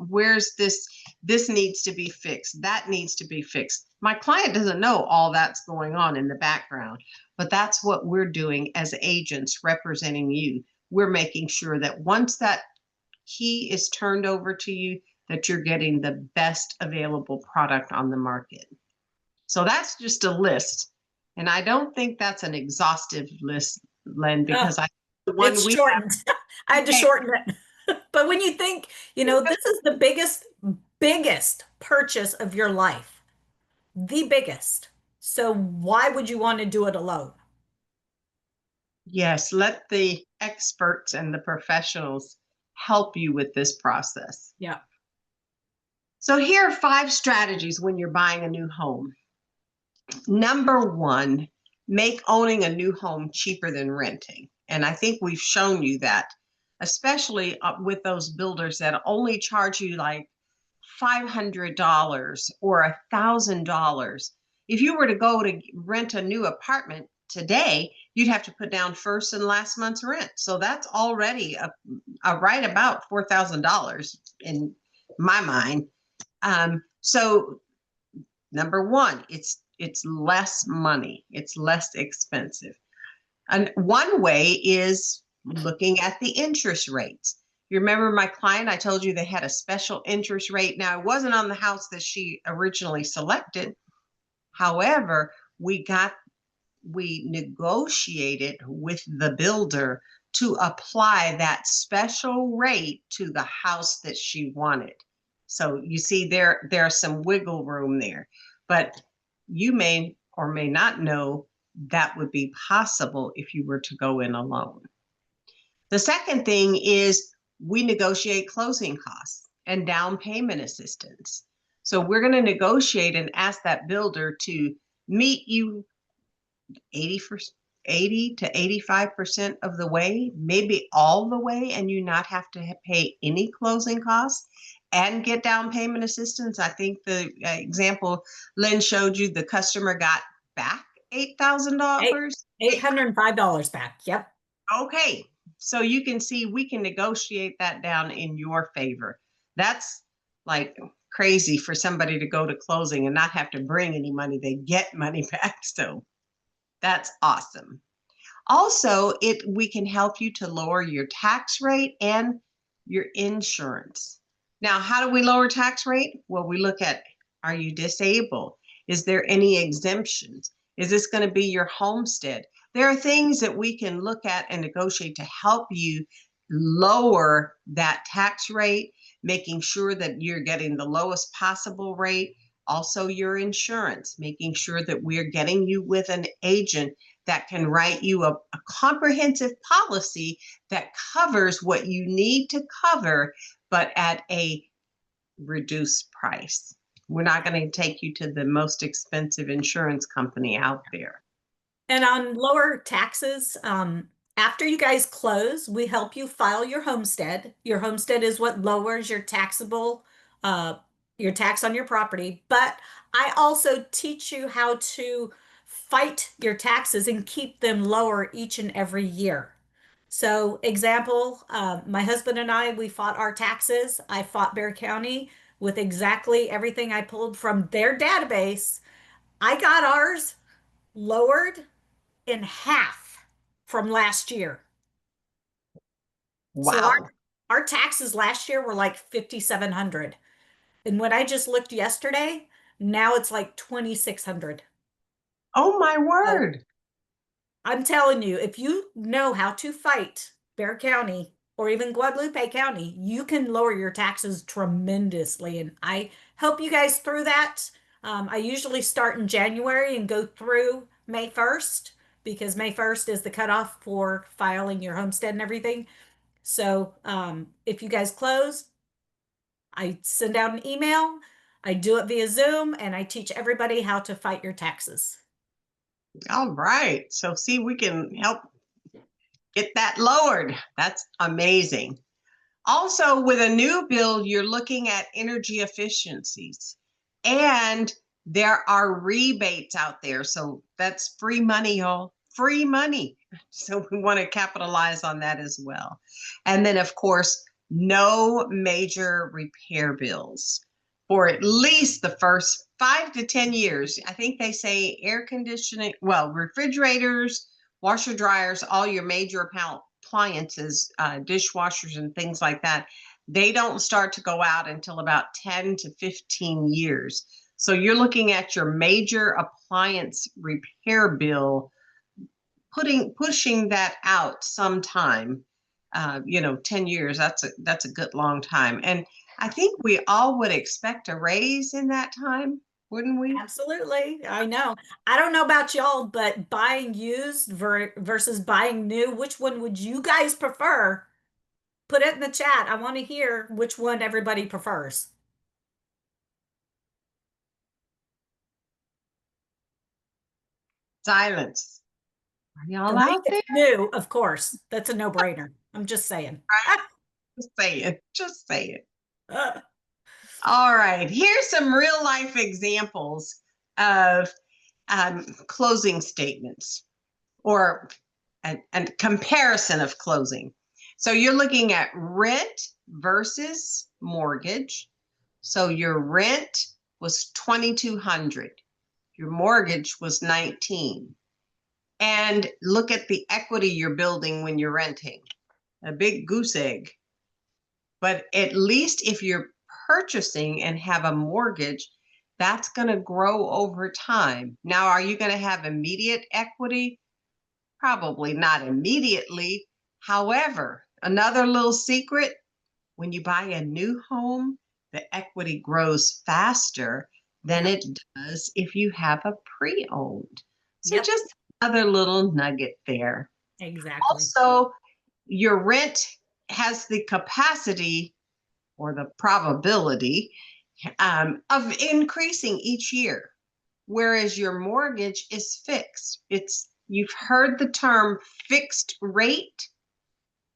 Where's this needs to be fixed, that needs to be fixed. My client doesn't know all that's going on in the background, but that's what we're doing as agents representing you. We're making sure that once that key is turned over to you, that you're getting the best available product on the market. So that's just a list. And I don't think that's an exhaustive list, Len, because the one It's we shortened. I had to shorten it. But when you think, this is the biggest purchase of your life, the biggest. So why would you want to do it alone? Yes, let the experts and the professionals help you with this process. Yeah. So here are 5 strategies when you're buying a new home. Number 1, make owning a new home cheaper than renting. And I think we've shown you that, especially with those builders that only charge you like $500 or $1,000. If you were to go to rent a new apartment today, you'd have to put down first and last month's rent. So that's already a right about $4,000 in my mind. So number 1, it's less money. It's less expensive. And one way is looking at the interest rates. You remember my client, I told you they had a special interest rate. Now, it wasn't on the house that she originally selected. However, we negotiated with the builder to apply that special rate to the house that she wanted. So you see there's some wiggle room there, but you may or may not know that would be possible if you were to go in alone. The second thing is we negotiate closing costs and down payment assistance. So we're going to negotiate and ask that builder to meet you 80 to 85% of the way, maybe all the way, and you not have to pay any closing costs and get down payment assistance. I think the example Lynn showed you, the customer got back $8,000. $805 back. Yep. Okay, so you can see we can negotiate that down in your favor. That's like crazy for somebody to go to closing and not have to bring any money. They get money back. So that's awesome. Also, we can help you to lower your tax rate and your insurance. Now, how do we lower tax rate? Well, we look at, are you disabled? Is there any exemptions? Is this going to be your homestead? There are things that we can look at and negotiate to help you lower that tax rate, making sure that you're getting the lowest possible rate. Also, your insurance, making sure that we're getting you with an agent that can write you a comprehensive policy that covers what you need to cover, but at a reduced price. We're not going to take you to the most expensive insurance company out there. And on lower taxes, after you guys close, we help you file your homestead. Your homestead is what lowers your taxable, your tax on your property. But I also teach you how to fight your taxes and keep them lower each and every year. So, example, my husband and I, we fought our taxes. I fought Bear County with exactly everything I pulled from their database. I got ours lowered in half from last year. So Wow. our taxes last year were like 5,700. And when I just looked yesterday, now it's like 2,600. Oh my So word. I'm telling you, if you know how to fight Bear County or even Guadalupe County, you can lower your taxes tremendously. And I help you guys through that. I usually start in January and go through May 1st because May 1st is the cutoff for filing your homestead and everything. So if you guys close, I send out an email, I do it via Zoom, and I teach everybody how to fight your taxes. All right. So see, we can help get that lowered. That's amazing. Also, with a new build, you're looking at energy efficiencies, and there are rebates out there. So that's free money, y'all. Free money. So we want to capitalize on that as well. And then, of course, no major repair bills for at least the first 5 to 10 years. I think they say air conditioning, well, refrigerators, washer dryers, all your major appliances, dishwashers and things like that, they don't start to go out until about 10 to 15 years. So you're looking at your major appliance repair bill, pushing that out sometime. 10 years, that's a good long time. And I think we all would expect a raise in that time, wouldn't we? Absolutely. I know. I don't know about y'all, but buying used versus buying new, which one would you guys prefer? Put it in the chat. I want to hear which one everybody prefers. Silence. Are For y'all me, out there? it's new, of course. That's a no-brainer. I'm just saying. Just say it. Just say it. All right. Here's some real life examples of closing statements or a comparison of closing. So you're looking at rent versus mortgage. So your rent was 2,200. Your mortgage was 19. And look at the equity you're building when you're renting. A big goose egg. But at least if you're purchasing and have a mortgage, that's going to grow over time. Now, are you going to have immediate equity? Probably not immediately. However, another little secret, when you buy a new home, the equity grows faster than Yep. it does if you have a pre-owned. So Yep. just another little nugget there. Exactly. Also, your rent has the capacity or the probability of increasing each year, whereas your mortgage is fixed. You've heard the term fixed rate.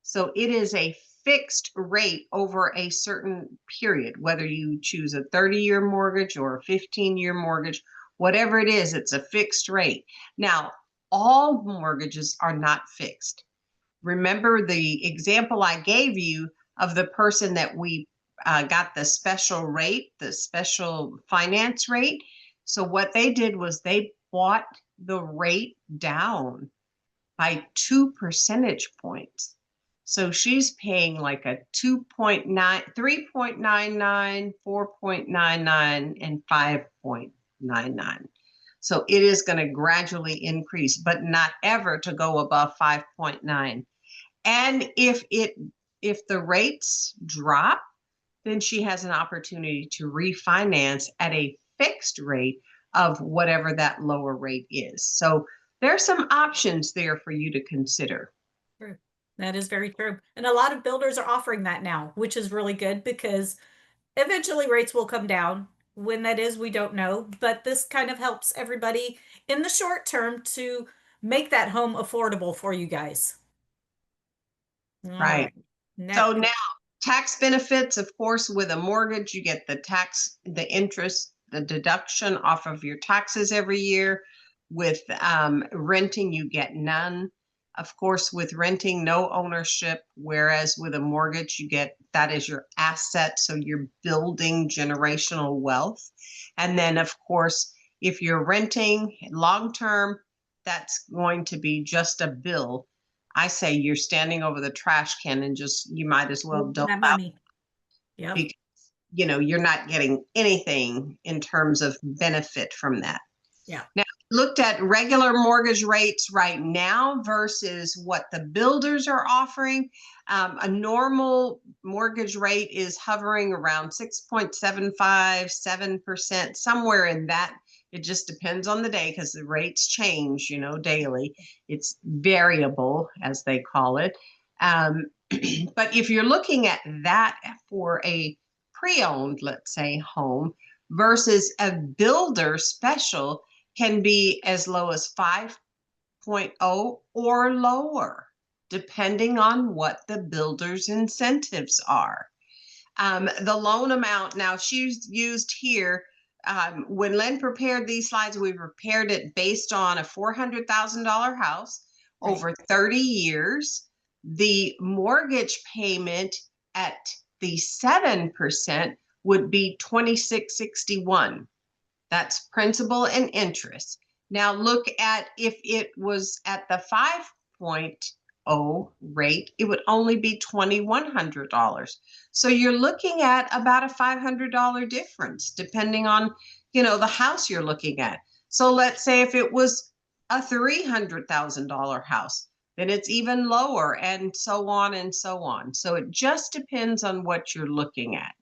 So it is a fixed rate over a certain period, whether you choose a 30-year mortgage or a 15-year mortgage, whatever it is, it's a fixed rate. Now, all mortgages are not fixed. Remember the example I gave you of the person that we got the special rate, the special finance rate. So what they did was they brought the rate down by 2 percentage points. So she's paying like a 2.9, 3.99, 4.99, and 5.99. So it is going to gradually increase, but not ever to go above 5.9. And if the rates drop, then she has an opportunity to refinance at a fixed rate of whatever that lower rate is. So there's some options there for you to consider. True. That is very true. And a lot of builders are offering that now, which is really good because eventually rates will come down. When that is, we don't know, but this kind of helps everybody in the short term to make that home affordable for you guys. All Right. right. Next. So now tax benefits, of course, with a mortgage, you get the interest, the deduction off of your taxes every year. With renting, you get none. Of course, with renting, no ownership, whereas with a mortgage, you get that is your asset. So you're building generational wealth. And then, of course, if you're renting long term, that's going to be just a bill. I say you're standing over the trash can and just you might as well dump That out money. Yep. because you're not getting anything in terms of benefit from that. Yeah. Now, looked at regular mortgage rates right now versus what the builders are offering. A normal mortgage rate is hovering around 6.75, 7%, somewhere in that. It just depends on the day because the rates change, daily. It's variable, as they call it. But if you're looking at that for a pre-owned, let's say, home versus a builder special, can be as low as 5.0 or lower, depending on what the builder's incentives are. The loan amount, now she's used here, when Lynn prepared these slides, we prepared it based on a $400,000 house over 30 years. The mortgage payment at the 7% would be $2,661. That's principal and interest. Now look at if it was at the 5.0 rate, it would only be $2,100. So you're looking at about a $500 difference, depending on, the house you're looking at. So let's say if it was a $300,000 house, then it's even lower, and so on and so on. So it just depends on what you're looking at.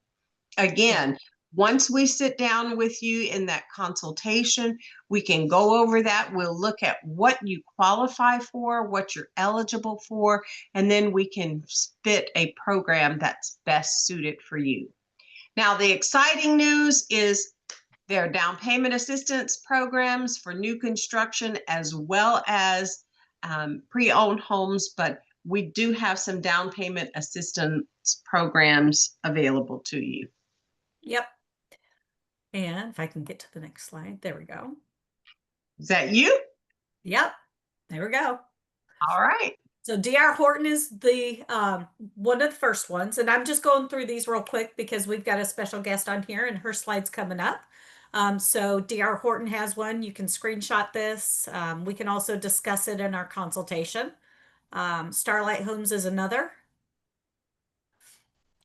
Again, once we sit down with you in that consultation, we can go over that. We'll look at what you qualify for, what you're eligible for, and then we can fit a program that's best suited for you. Now, the exciting news is there are down payment assistance programs for new construction as well as pre-owned homes, but we do have some down payment assistance programs available to you. Yep. And if I can get to the next slide, there we go. Is that you? Yep. There we go. All right. So D.R. Horton is the one of the first ones, and I'm just going through these real quick because we've got a special guest on here and her slide's coming up. So D.R. Horton has one. You can screenshot this. We can also discuss it in our consultation. Starlight Homes is another.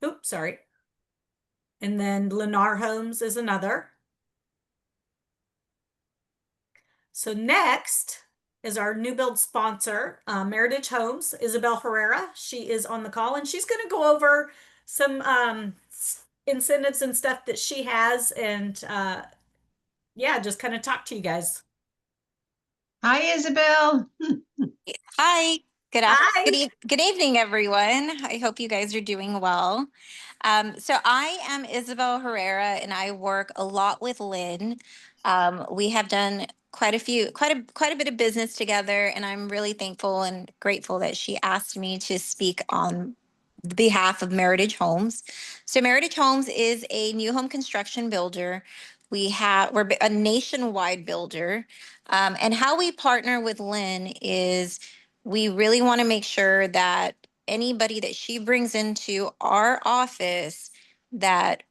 Oops, sorry. And then Lennar Homes is another. So next, is our new build sponsor, Meritage Homes, Isabel Herrera. She is on the call and she's going to go over some incentives and stuff that she has and yeah, just kind of talk to you guys. Hi, Isabel. Hi. Hi. Good evening, everyone. I hope you guys are doing well. So I am Isabel Herrera, and I work a lot with Lynn. We have done quite a bit of business together, and I'm really thankful and grateful that she asked me to speak on the behalf of Meritage Homes. So Meritage Homes is a new home construction builder. We're a nationwide builder, and how we partner with Lynn is we really want to make sure that anybody that she brings into our office that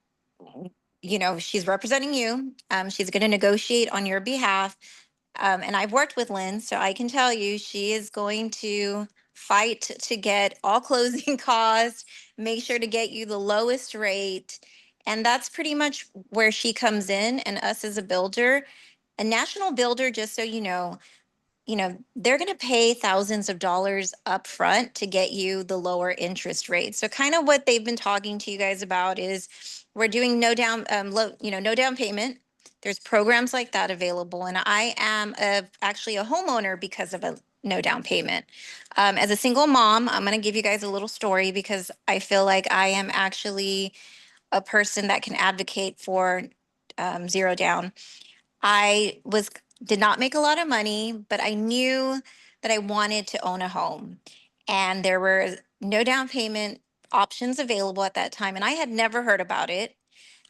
she's representing you. She's going to negotiate on your behalf. And I've worked with Lynn, so I can tell you she is going to fight to get all closing costs, make sure to get you the lowest rate. And that's pretty much where she comes in, and us as a builder. A national builder, just so they're going to pay thousands of dollars up front to get you the lower interest rate. So kind of what they've been talking to you guys about is we're doing no down payment. There's programs like that available. And I am actually a homeowner because of a no down payment. As a single mom, I'm going to give you guys a little story because I feel like I am actually a person that can advocate for zero down. I was did not make a lot of money, but I knew that I wanted to own a home. And there were no down payment options available at that time. And I had never heard about it.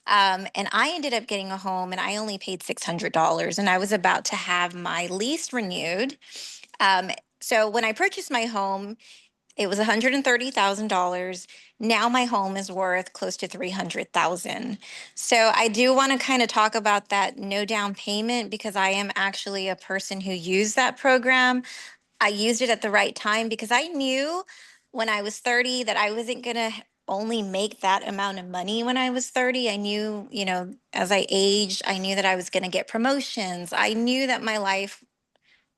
And I ended up getting a home and I only paid $600. And I was about to have my lease renewed. Um, so when I purchased my home, it was $130,000. Now my home is worth close to 300,000. So I do want to kind of talk about that no down payment because I am actually a person who used that program. I used it at the right time because I knew when I was 30 that I wasn't going to only make that amount of money when I was 30. I knew, as I aged, I knew that I was going to get promotions. I knew that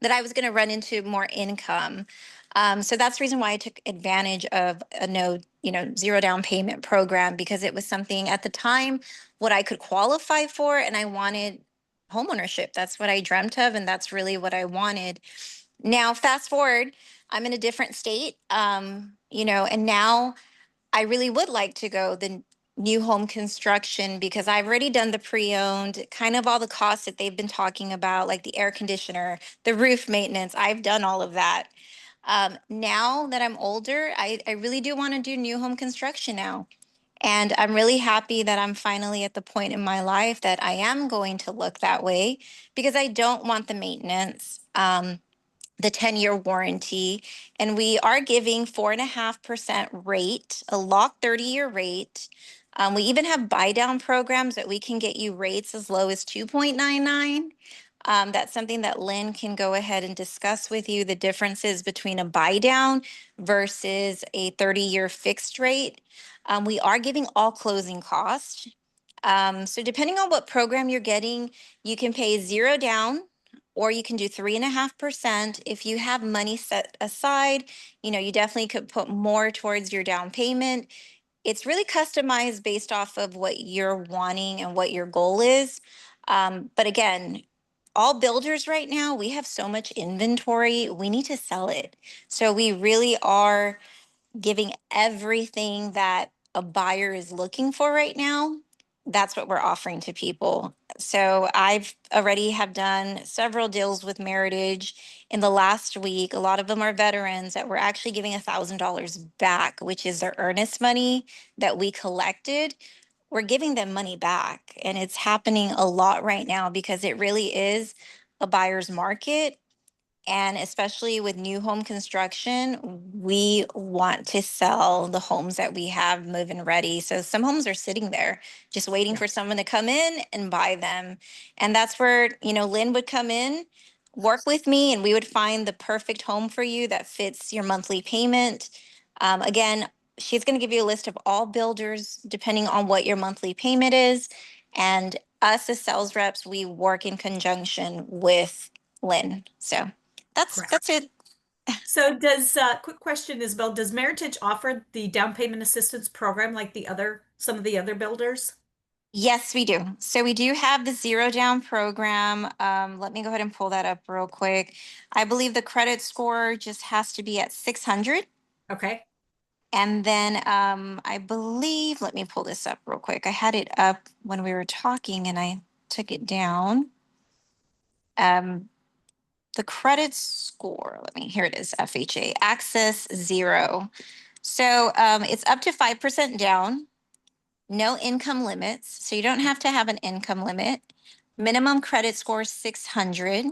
that I was going to run into more income. So that's the reason why I took advantage of a zero down payment program because it was something at the time what I could qualify for, and I wanted homeownership. That's what I dreamt of, and that's really what I wanted. Now, fast forward, I'm in a different state, and now I really would like to go the new home construction because I've already done the pre-owned, kind of all the costs that they've been talking about, like the air conditioner, the roof maintenance. I've done all of that. Now that I'm older, I really do want to do new home construction now. And I'm really happy that I'm finally at the point in my life that I am going to look that way because I don't want the maintenance. The 10-year warranty, and we are giving 4.5% rate, a locked 30-year rate. We even have buy down programs that we can get you rates as low as 2.99. That's something that Lynn can go ahead and discuss with you, the differences between a buy down versus a 30-year fixed rate. We are giving all closing costs. So depending on what program you're getting, you can pay zero down or you can do 3.5%. If you have money set aside, you definitely could put more towards your down payment. It's really customized based off of what you're wanting and what your goal is. But again, all builders right now, we have so much inventory, we need to sell it. So we really are giving everything that a buyer is looking for right now. That's what we're offering to people. So I've already have done several deals with Meritage in the last week. A lot of them are veterans that we're actually giving $1,000 back, which is their earnest money that we collected. We're giving them money back. And it's happening a lot right now because it really is a buyer's market. And especially with new home construction, we want to sell the homes that we have move-in ready. So some homes are sitting there just waiting for someone to come in and buy them. And that's where, Lynn would come in, work with me, and we would find the perfect home for you that fits your monthly payment. Again, she's going to give you a list of all builders depending on what your monthly payment is. And us as sales reps, we work in conjunction with Lynn. So Correct. That's it. So quick question, Isabel, does Meritage offer the down payment assistance program like some of the other builders? Yes, we do. So we do have the zero down program. Let me go ahead and pull that up real quick. I believe the credit score just has to be at 600. Okay. And then I believe, let me pull this up real quick. I had it up when we were talking and I took it down. The credit score, here it is, FHA, Access Zero. So it's up to 5% down, no income limits. So you don't have to have an income limit. Minimum credit score 600.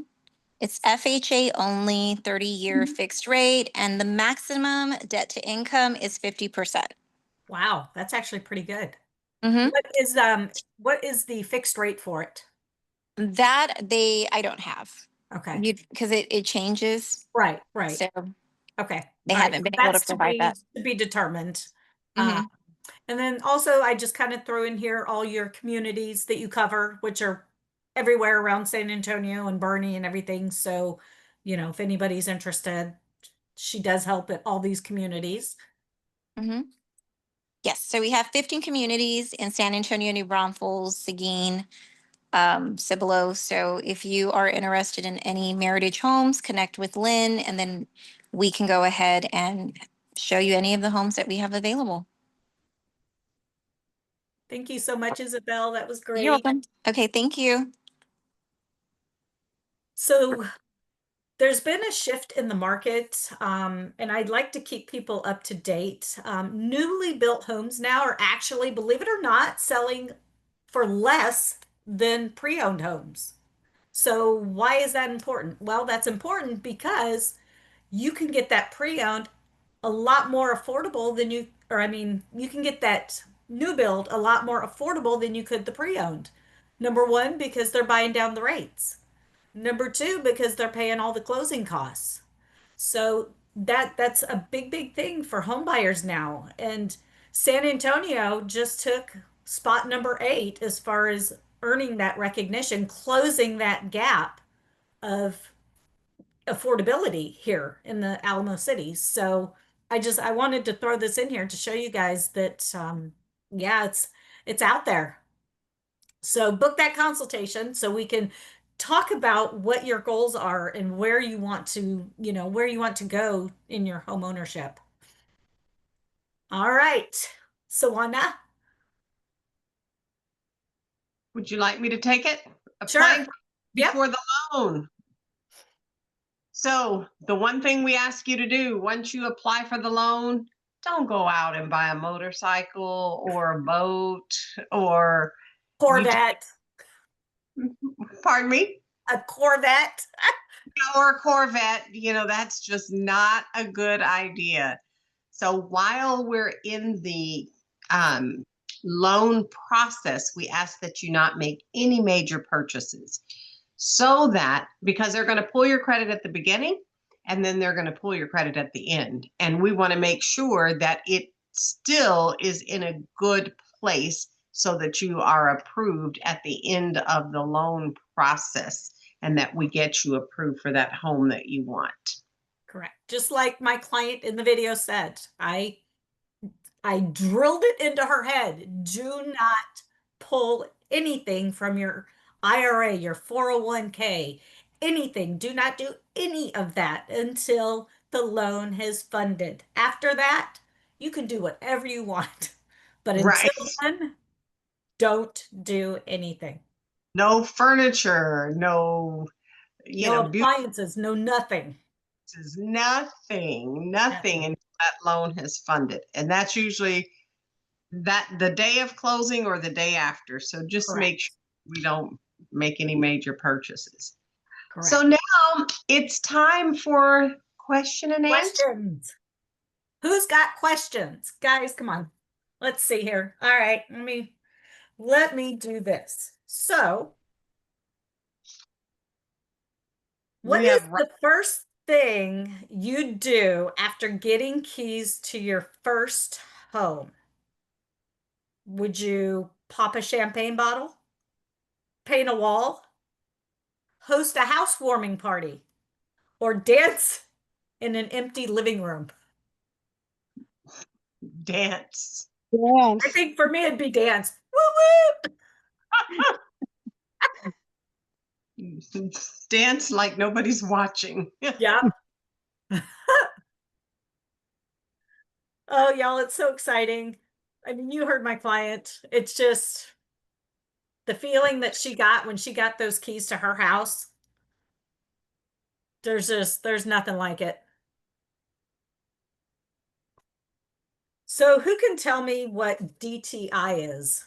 It's FHA only, 30-year fixed rate, and the maximum debt to income is 50%. Wow, that's actually pretty good. Mm-hmm. What is the fixed rate for it? I don't have. Okay. Because it changes. Right. So Okay. they All right. haven't So been able to that's provide that. to be determined. Mm-hmm. And then also I just kind of throw in here all your communities that you cover, which are everywhere around San Antonio and Bernie and everything. So, if anybody's interested, she does help at all these communities. Mm-hmm. Yes, so we have 15 communities in San Antonio, New Braunfels, Seguin, Cibolo. So if you are interested in any Meritage homes, connect with Lynn, and then we can go ahead and show you any of the homes that we have available. Thank you so much, Isabel. That was You're great. welcome. Okay, thank you. So there's been a shift in the market, and I'd like to keep people up to date. Newly built homes now are actually, believe it or not, selling for less than pre-owned homes. So why is that important? Well, that's important because you can get that pre-owned a lot more affordable than you can get that new build a lot more affordable than you could the pre-owned. Number one, because they're buying down the rates. Number two, because they're paying all the closing costs. So that's a big thing for home buyers now. And San Antonio just took spot number 8 as far as earning that recognition, closing that gap of affordability here in the Alamo City. So I wanted to throw this in here to show you guys that yeah, it's out there. So book that consultation so we can talk about what your goals are and where you want to, where you want to go in your home ownership. All right. Sawana, Would you like me to take it? sure. Applying Yep. before the loan. So the one thing we ask you to do once you apply for the loan, don't go out and buy a motorcycle or a boat or Corvette, pardon me, a Corvette. or a Corvette. That's just not a good idea. So while we're in the loan process, we ask that you not make any major purchases, so that because they're going to pull your credit at the beginning and then they're going to pull your credit at the end. And we want to make sure that it still is in a good place so that you are approved at the end of the loan process and that we get you approved for that home that you want. Correct. Just like my client in the video said, I drilled it into her head. Do not pull anything from your IRA, your 401k, anything. Do not do any of that until the loan has funded. After that, you can do whatever you want. But Right. until then, don't do anything. No furniture, no, No beauty, appliances, no nothing. nothing Nothing. until that loan has funded. And that's usually that the day of closing or the day after. So just make sure Correct. we don't make any major purchases. So Correct. now it's time for question and answer. Questions. Who's got questions? Guys, come on. Let's see here. All right, let me do this. So, what We is have the first thing you do after getting keys to your first home? Would you pop a champagne bottle? Paint a wall? Host a housewarming party? or dance in an empty living room? Dance. I Yes. think for me it'd be dance. Woo Dance like nobody's watching. woo! Yeah. Oh, y'all, it's so exciting. I mean, you heard my client. It's just the feeling that she got when she got those keys to her house. There's nothing like it. So who can tell me what DTI is?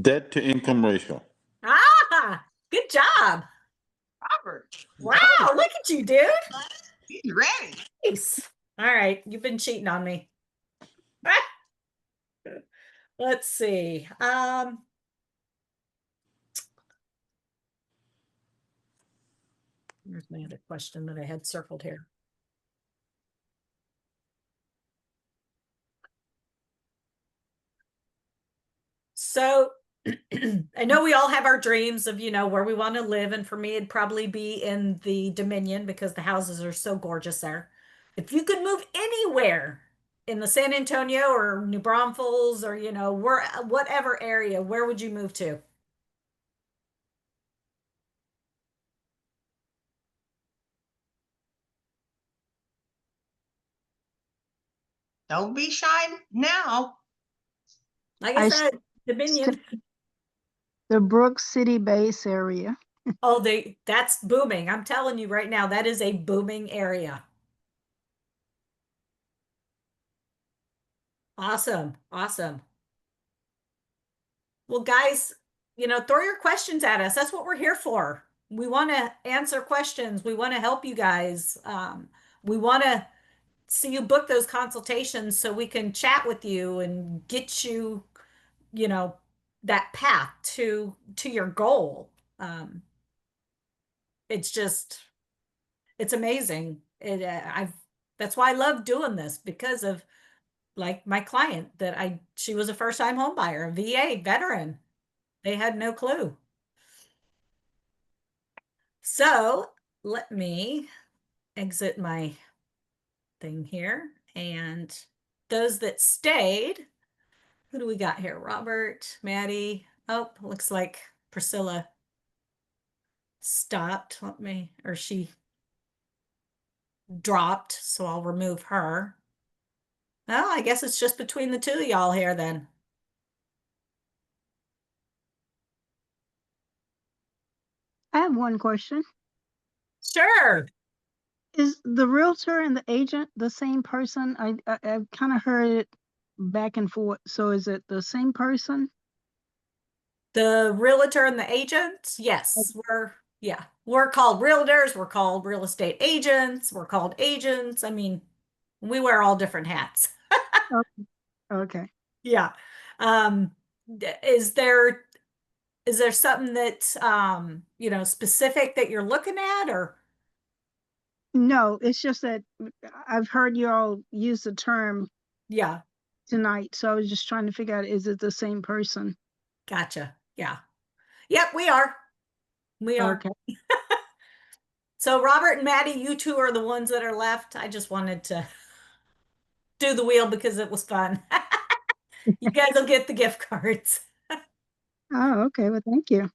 Debt to income ratio. Ah, good job. Robert, Wow, look at you, dude. he's ready. Nice. All right, you've been cheating on me. Let's see. Here's my other question that I had circled here. So I know we all have our dreams of, where we want to live. And for me, it'd probably be in the Dominion because the houses are so gorgeous there. If you could move anywhere in the San Antonio or New Braunfels or, whatever area, where would you move to? Don't be shy now. Like I I said, Dominion. the Brook City base area. Oh, that's booming. I'm telling you right now, that is a booming area. Awesome. Awesome. Well, guys, throw your questions at us. That's what we're here for. We want to answer questions. We want to help you guys. We want to see you book those consultations so we can chat with you and get you, you know, that path to your goal. It's just it's amazing. That's why I love doing this because of like my client she was a first time home buyer, a VA veteran. They had no clue. So let me exit my thing here. And those that stayed, who do we got here? Robert, Maddie. Oh, looks like Priscilla stopped. Or she dropped. So I'll remove her. Oh, I guess it's just between the two of y'all here then. I have one question. Sure. Is the realtor and the agent the same person? I've kind of heard it back and forth. So is it the same person? The realtor and the agent, yes, we're called realtors, we're called real estate agents, we're called agents. I mean, we wear all different hats. Okay. Okay. Yeah. Um, is there something that's specific that you're looking at or No, it's just that I've heard you all use the term yeah, tonight. So I was just trying to figure out, is it the same person? gotcha. Yeah. Yep, we are. We are. Okay. So Robert and Maddie, you two are the ones that are left. I just wanted to do the wheel because it was fun. You guys will get the gift cards. Oh, okay. Well, thank you.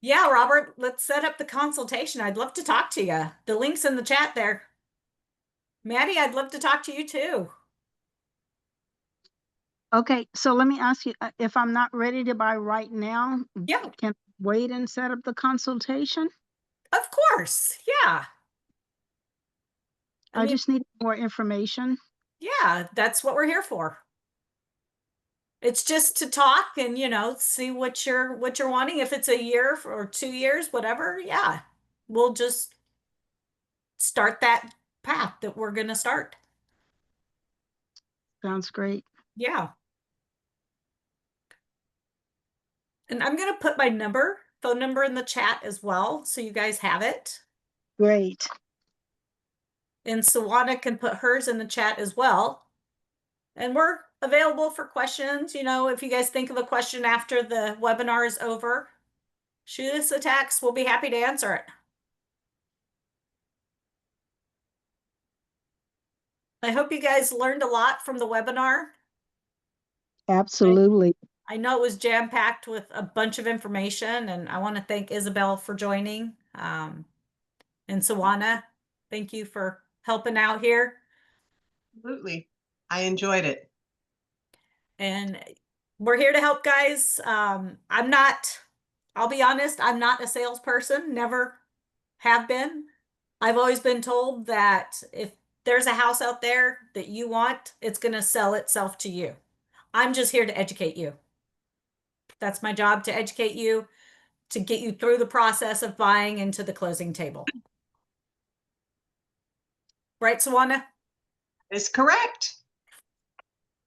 Yeah, Robert, let's set up the consultation. I'd love to talk to you. The link's in the chat there. Maddie, I'd love to talk to you too. Okay. So let me ask you, if I'm not ready to buy right now, Yeah, can I wait and set up the consultation? of course. Yeah. I I mean, just need more information. yeah, that's what we're here for. It's just to talk and, see what you're wanting. If it's a year or 2 years, whatever, yeah. We'll just start that path that we're going to start. Sounds great. Yeah. And I'm going to put my phone number in the chat as well, so you guys have it. Great. And Sawana can put hers in the chat as well. And we're available for questions. If you guys think of a question after the webinar is over, shoot us a text. We'll be happy to answer it. I hope you guys learned a lot from the webinar. Absolutely. I know it was jam-packed with a bunch of information, and I want to thank Isabel for joining. And Sawana, thank you for helping out here. Absolutely. I enjoyed it. And we're here to help, guys. I'll be honest, I'm not a salesperson, never have been. I've always been told that if there's a house out there that you want, it's going to sell itself to you. I'm just here to educate you. That's my job, to educate you, to get you through the process of buying into the closing table. Right, Sawana? It's correct.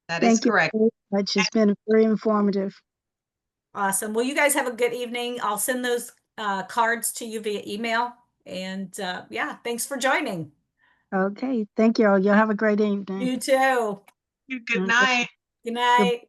That is Thank you correct. very much. It's been very informative. Awesome. Well, you guys have a good evening. I'll send those cards to you via email. And yeah, thanks for joining. Okay. Thank you all. You'll have a great evening. You too. Good night. Good night.